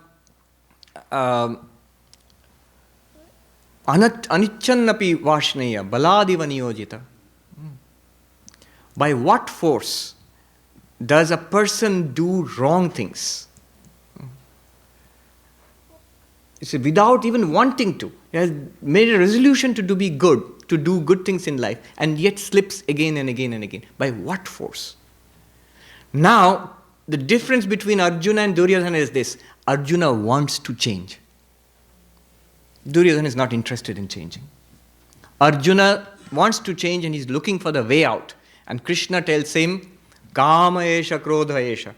vashneya baladiva niyojita. By what force does a person do wrong things? It's without even wanting to. He has made a resolution to be good, to do good things in life, and yet slips again and again and again. By what force? Now, the difference between Arjuna and Duryodhana is this. Arjuna wants to change. Duryodhana is not interested in changing. Arjuna wants to change and he's looking for the way out. And Krishna tells him, Kama esha, Krodha esha.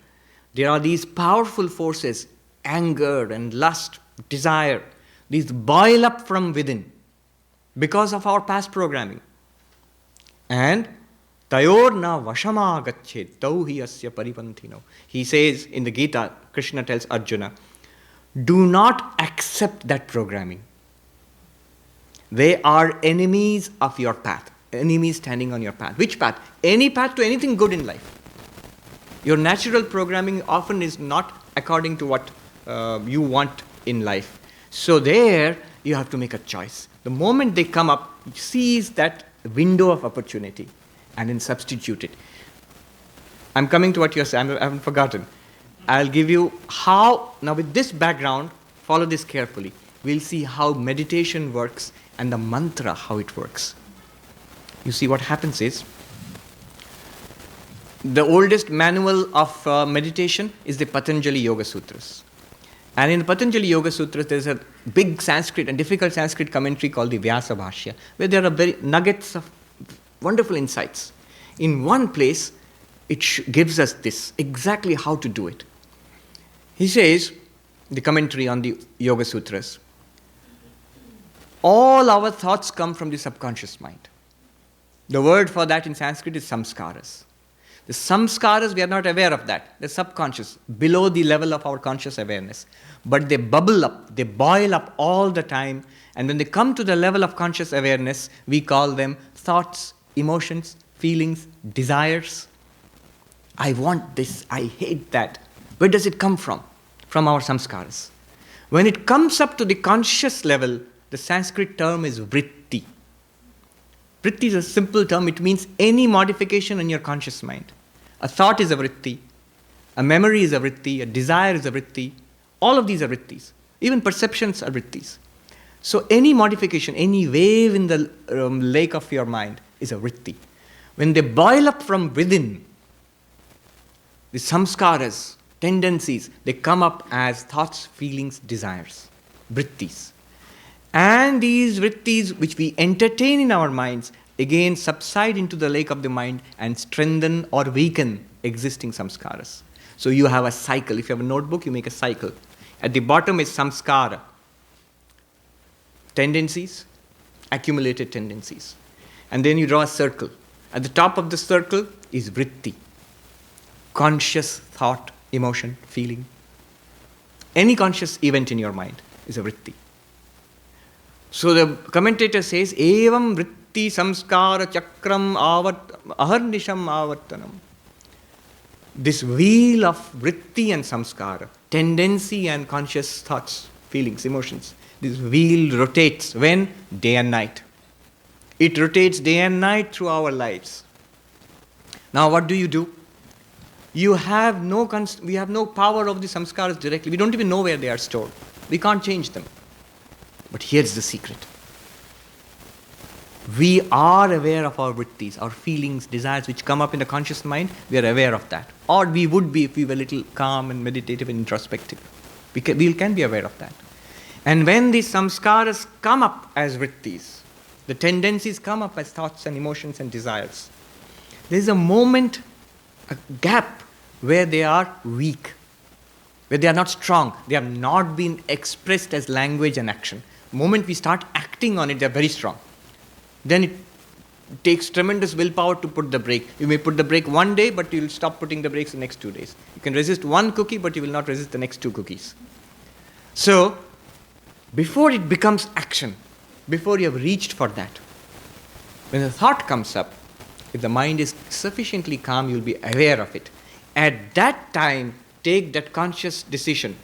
There are these powerful forces, anger and lust, desire. These boil up from within because of our past programming. And tayor na vashama gachet tauhi asya paripantino. He says in the Gita, Krishna tells Arjuna, do not accept that programming. They are enemies of your path. Enemies standing on your path. Which path? Any path to anything good in life. Your natural programming often is not according to what you want in life. So there, you have to make a choice. The moment they come up, seize that window of opportunity and then substitute it. I'm coming to what you're saying, I haven't forgotten. I'll give you how, now with this background, follow this carefully, we'll see how meditation works and the mantra, how it works. You see, what happens is, the oldest manual of meditation is the Patanjali Yoga Sutras. And in the Patanjali Yoga Sutras, there's a big Sanskrit and difficult Sanskrit commentary called the Vyasa Bhashya, where there are very nuggets of wonderful insights. In one place, it gives us this, exactly how to do it. He says, the commentary on the Yoga Sutras, all our thoughts come from the subconscious mind. The word for that in Sanskrit is samskaras. The samskaras, we are not aware of that. They're subconscious, below the level of our conscious awareness. But they bubble up, they boil up all the time. And when they come to the level of conscious awareness, we call them thoughts, emotions, feelings, desires. I want this, I hate that. Where does it come from? From our samskaras. When it comes up to the conscious level, the Sanskrit term is vritti. Vritti is a simple term. It means any modification in your conscious mind. A thought is a vritti. A memory is a vritti. A desire is a vritti. All of these are vrittis. Even perceptions are vrittis. So any modification, any wave in the lake of your mind is a vritti. When they boil up from within, the samskaras, tendencies, they come up as thoughts, feelings, desires, vrittis. And these vrittis which we entertain in our minds again subside into the lake of the mind and strengthen or weaken existing samskaras. So you have a cycle. If you have a notebook, you make a cycle. At the bottom is samskara, tendencies, accumulated tendencies. And then you draw a circle. At the top of the circle is vritti, conscious thought, emotion, feeling. Any conscious event in your mind is a vritti. So the commentator says, Evam vritti samskara chakram aharnisham avartanam. This wheel of vritti and samskara, tendency and conscious thoughts, feelings, emotions, this wheel rotates when? Day and night. It rotates day and night through our lives. Now what do? We have no power of the samskaras directly. We don't even know where they are stored. We can't change them. But here's the secret. We are aware of our vrittis, our feelings, desires which come up in the conscious mind. We are aware of that. Or we would be if we were a little calm and meditative and introspective. We can be aware of that. And when these samskaras come up as vrittis, the tendencies come up as thoughts and emotions and desires, there is a moment, a gap where they are weak, where they are not strong. They have not been expressed as language and action. The moment we start acting on it, they are very strong. Then it takes tremendous willpower to put the brake. You may put the brake one day, but you will stop putting the brakes the next 2 days. You can resist one cookie, but you will not resist the next 2 cookies. So, before it becomes action, before you have reached for that, when the thought comes up, if the mind is sufficiently calm, you will be aware of it. At that time, take that conscious decision.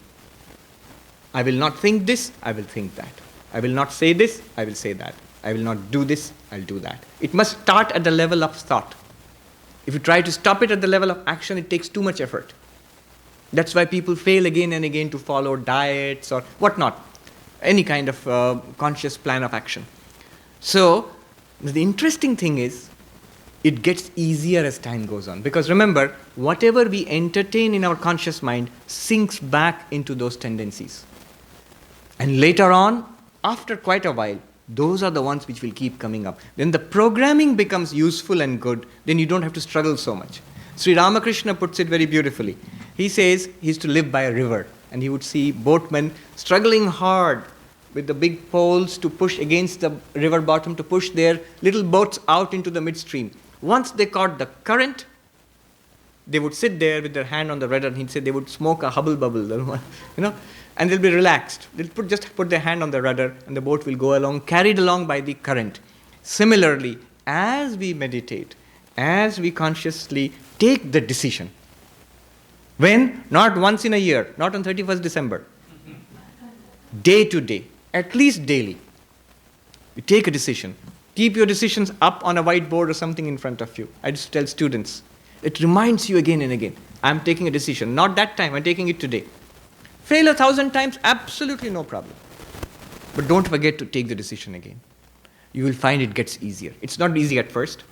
I will not think this, I will think that. I will not say this, I will say that. I will not do this, I'll do that. It must start at the level of thought. If you try to stop it at the level of action, it takes too much effort. That's why people fail again and again to follow diets or whatnot, any kind of conscious plan of action. So, the interesting thing is, it gets easier as time goes on. Because remember, whatever we entertain in our conscious mind sinks back into those tendencies. And later on, after quite a while, those are the ones which will keep coming up. Then the programming becomes useful and good, then you don't have to struggle so much. Sri Ramakrishna puts it very beautifully. He says he used to live by a river, and he would see boatmen struggling hard with the big poles to push against the river bottom, to push their little boats out into the midstream. Once they caught the current, they would sit there with their hand on the rudder, and he'd say they would smoke a hubble bubble, and they'll be relaxed. They'll just put their hand on the rudder, and the boat will go along, carried along by the current. Similarly, as we meditate, as we consciously take the decision, when? Not once in a year, not on 31st December, day to day, at least daily, you take a decision. Keep your decisions up on a whiteboard or something in front of you. I just tell students, it reminds you again and again, I'm taking a decision. Not that time, I'm taking it today. Fail 1,000 times, absolutely no problem. But don't forget to take the decision again. You will find it gets easier. It's not easy at first,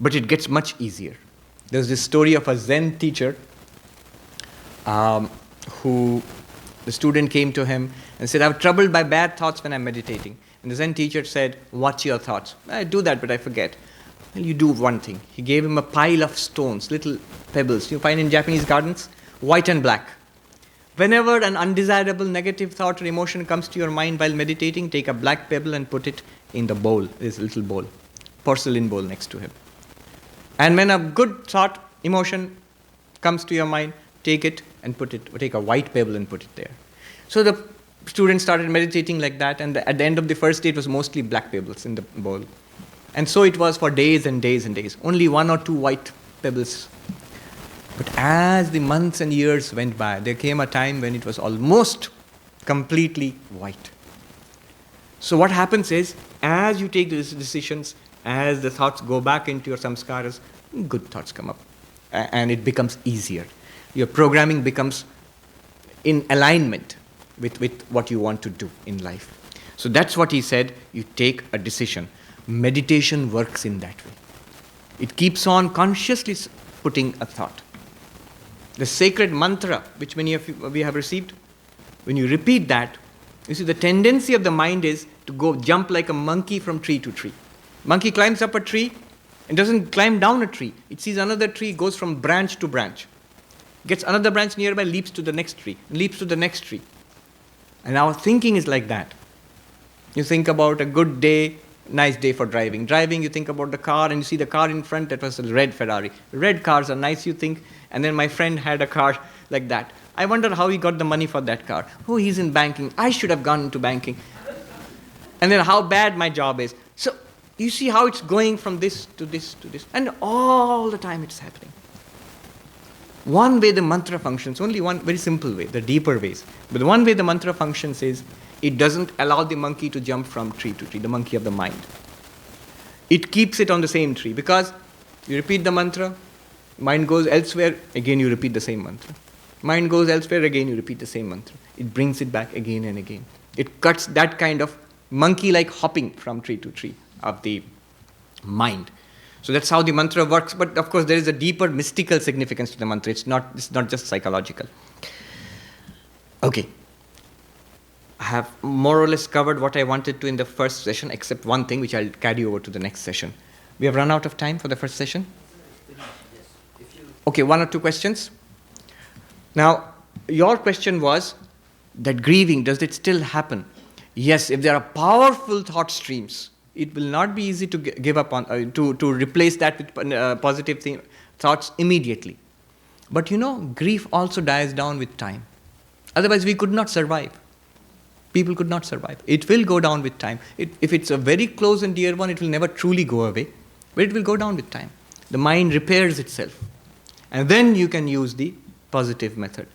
but it gets much easier. There's this story of a Zen teacher who the student came to him and said, I'm troubled by bad thoughts when I'm meditating. And the Zen teacher said, what's your thoughts? I do that, but I forget. Well, you do one thing. He gave him a pile of stones, little pebbles. You find in Japanese gardens, white and black. Whenever an undesirable negative thought or emotion comes to your mind while meditating, take a black pebble and put it in the bowl, this little bowl, porcelain bowl next to him. And when a good thought, emotion comes to your mind, take it and take a white pebble and put it there. So the student started meditating like that, and at the end of the first day, it was mostly black pebbles in the bowl. And so it was for days and days and days. Only 1 or 2 white pebbles. But as the months and years went by, there came a time when it was almost completely white. So what happens is, as you take these decisions, as the thoughts go back into your samskaras, good thoughts come up. And it becomes easier. Your programming becomes in alignment with what you want to do in life. So that's what he said, you take a decision. Meditation works in that way. It keeps on consciously putting a thought. The sacred mantra, which many of you we have received, when you repeat that, you see the tendency of the mind is to go jump like a monkey from tree to tree. Monkey climbs up a tree and doesn't climb down a tree. It sees another tree, goes from branch to branch. Gets another branch nearby, leaps to the next tree, leaps to the next tree. And our thinking is like that. You think about a good day, nice day for driving. Driving, you think about the car, and you see the car in front, that was a red Ferrari. Red cars are nice, you think. And then my friend had a car like that. I wonder how he got the money for that car. Oh, he's in banking. I should have gone into banking. And then how bad my job is. So you see how it's going from this to this to this. And all the time it's happening. One way the mantra functions, only one very simple way, the deeper ways. But the one way the mantra functions is, it doesn't allow the monkey to jump from tree to tree, the monkey of the mind. It keeps it on the same tree, because you repeat the mantra, mind goes elsewhere, again you repeat the same mantra. Mind goes elsewhere, again you repeat the same mantra. It brings it back again and again. It cuts that kind of monkey-like hopping from tree to tree of the mind. So that's how the mantra works, but of course there is a deeper mystical significance to the mantra. It's not just psychological. Okay. I have more or less covered what I wanted to in the first session, except one thing which I'll carry over to the next session. We have run out of time for the first session? Okay, 1 or 2 questions? Now, your question was that grieving, does it still happen? Yes, if there are powerful thought streams, it will not be easy to give up on, to replace that with positive thoughts immediately. But grief also dies down with time. Otherwise, we could not survive. People could not survive. It will go down with time. If it's a very close and dear one, it will never truly go away. But it will go down with time. The mind repairs itself. And then you can use the positive method.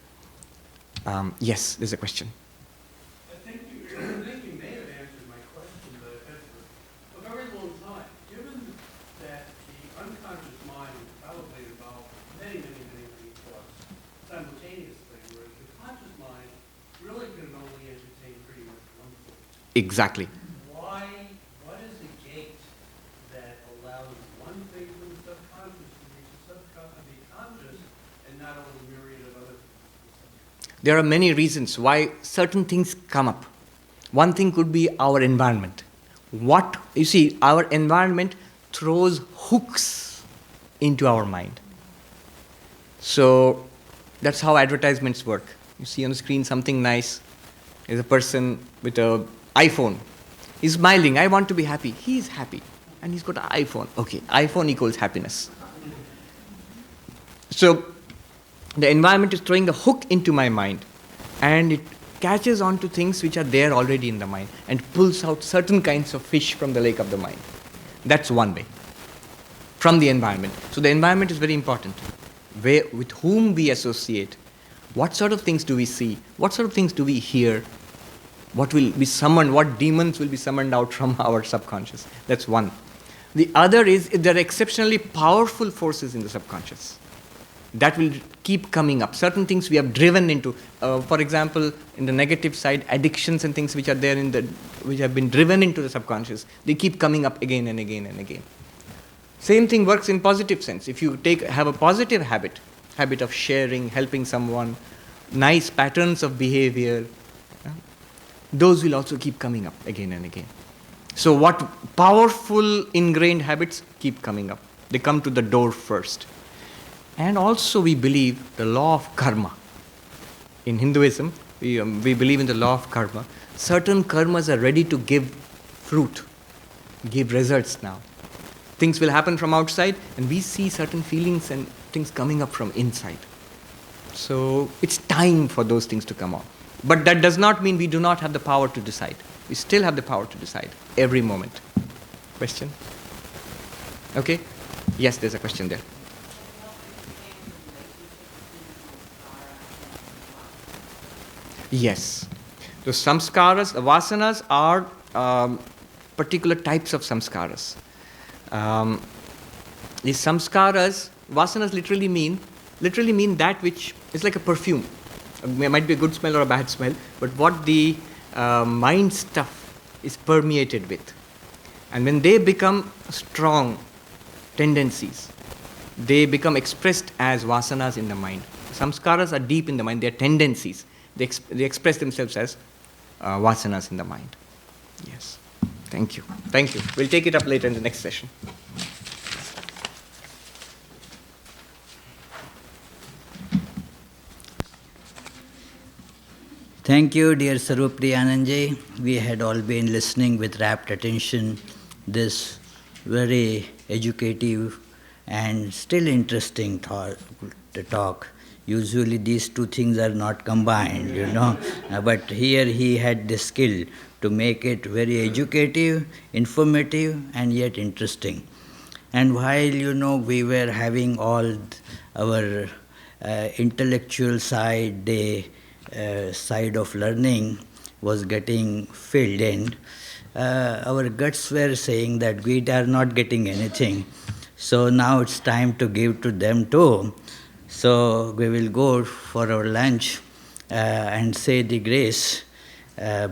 Yes, there's a question. I think you may have answered my question, but I've had for a very long time. Given that the unconscious mind is probably involved many thoughts simultaneously, whereas the conscious mind really can only entertain pretty much one thought. Exactly. What is the gate that allows one thing from the subconscious to reach the conscious and not only a myriad of other things? There are many reasons why certain things come up. One thing could be our environment. Our environment throws hooks into our mind. So that's how advertisements work. You see on the screen something nice. There's a person with an iPhone. He's smiling. I want to be happy. He's happy. And he's got an iPhone. Okay, iPhone equals happiness. So the environment is throwing the hook into my mind, and it catches on to things which are there already in the mind and pulls out certain kinds of fish from the lake of the mind. That's one way. From the environment. So the environment is very important. With whom we associate, what sort of things do we see, what sort of things do we hear, what will be summoned, what demons will be summoned out from our subconscious. That's one. The other is, there are exceptionally powerful forces in the subconscious. that will keep coming up. Certain things we have driven into, for example, in the negative side, addictions and things which are there which have been driven into the subconscious, they keep coming up again and again and again. Same thing works in positive sense. If you have a positive habit of sharing, helping someone, nice patterns of behavior, those will also keep coming up again and again. So what powerful ingrained habits keep coming up? They come to the door first. And also we believe the law of karma. In Hinduism, we believe in the law of karma. Certain karmas are ready to give fruit, give results now. Things will happen from outside, and we see certain feelings and things coming up from inside. So it's time for those things to come out. But that does not mean we do not have the power to decide. We still have the power to decide every moment. Question? Okay? Yes, there's a question there. Yes. The samskaras, the vasanas are particular types of samskaras. These samskaras, vasanas literally mean that which is like a perfume. It might be a good smell or a bad smell, but what the mind stuff is permeated with. And when they become strong tendencies, they become expressed as vasanas in the mind. Samskaras are deep in the mind, they are tendencies. They express themselves as vasanas in the mind. Yes. Thank you. Thank you. We'll take it up later in the next session. Thank you, dear Sarvapriyananda. We had all been listening with rapt attention this very educative and still interesting talk. Usually these two things are not combined, but here he had the skill to make it very educative, informative, and yet interesting. And while, we were having all our intellectual side, the side of learning was getting filled in, our guts were saying that we are not getting anything. So now it's time to give to them too. So we will go for our lunch and say the grace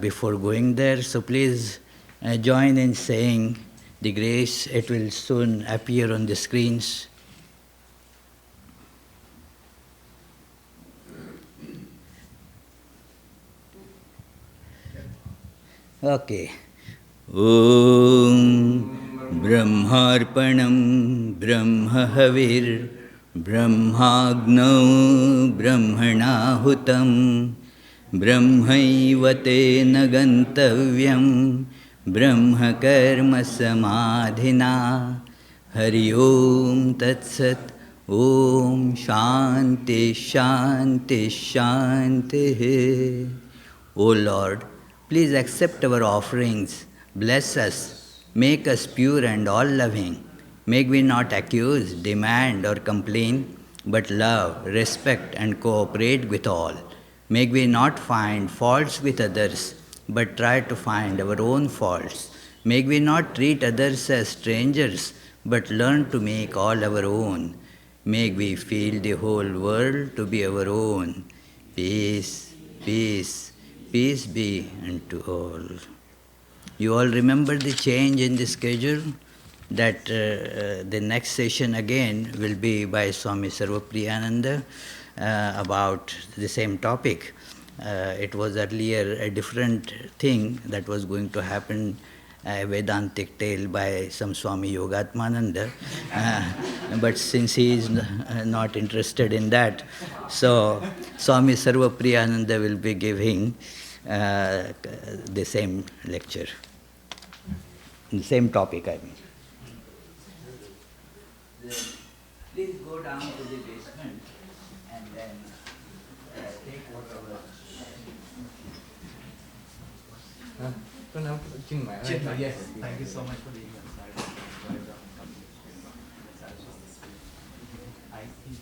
before going there. So please join in saying the grace. It will soon appear on the screens. Okay. Om Brahmarpanam Brahmahavir Brahmagnau Brahmanahutam Brahmaivate Nagantavyam Brahmakarma Samadhina Hari Om Tatsat Om Shanti Shanti Shanti. O Lord, please accept our offerings, bless us, make us pure and all-loving. May we not accuse, demand or complain, but love, respect and cooperate with all. May we not find faults with others, but try to find our own faults. May we not treat others as strangers, but learn to make all our own. May we feel the whole world to be our own. Peace, peace, peace be unto all. You all remember the change in the schedule? That the next session again will be by Swami Sarvapriyananda about the same topic. It was earlier a different thing that was going to happen, a Vedantic tale by some Swami Yogatmananda. But since he is not interested in that, so Swami Sarvapriyananda will be giving the same lecture, the same topic, I mean. Please go down to the basement and then take whatever. Yes, thank you so much for being inside. I think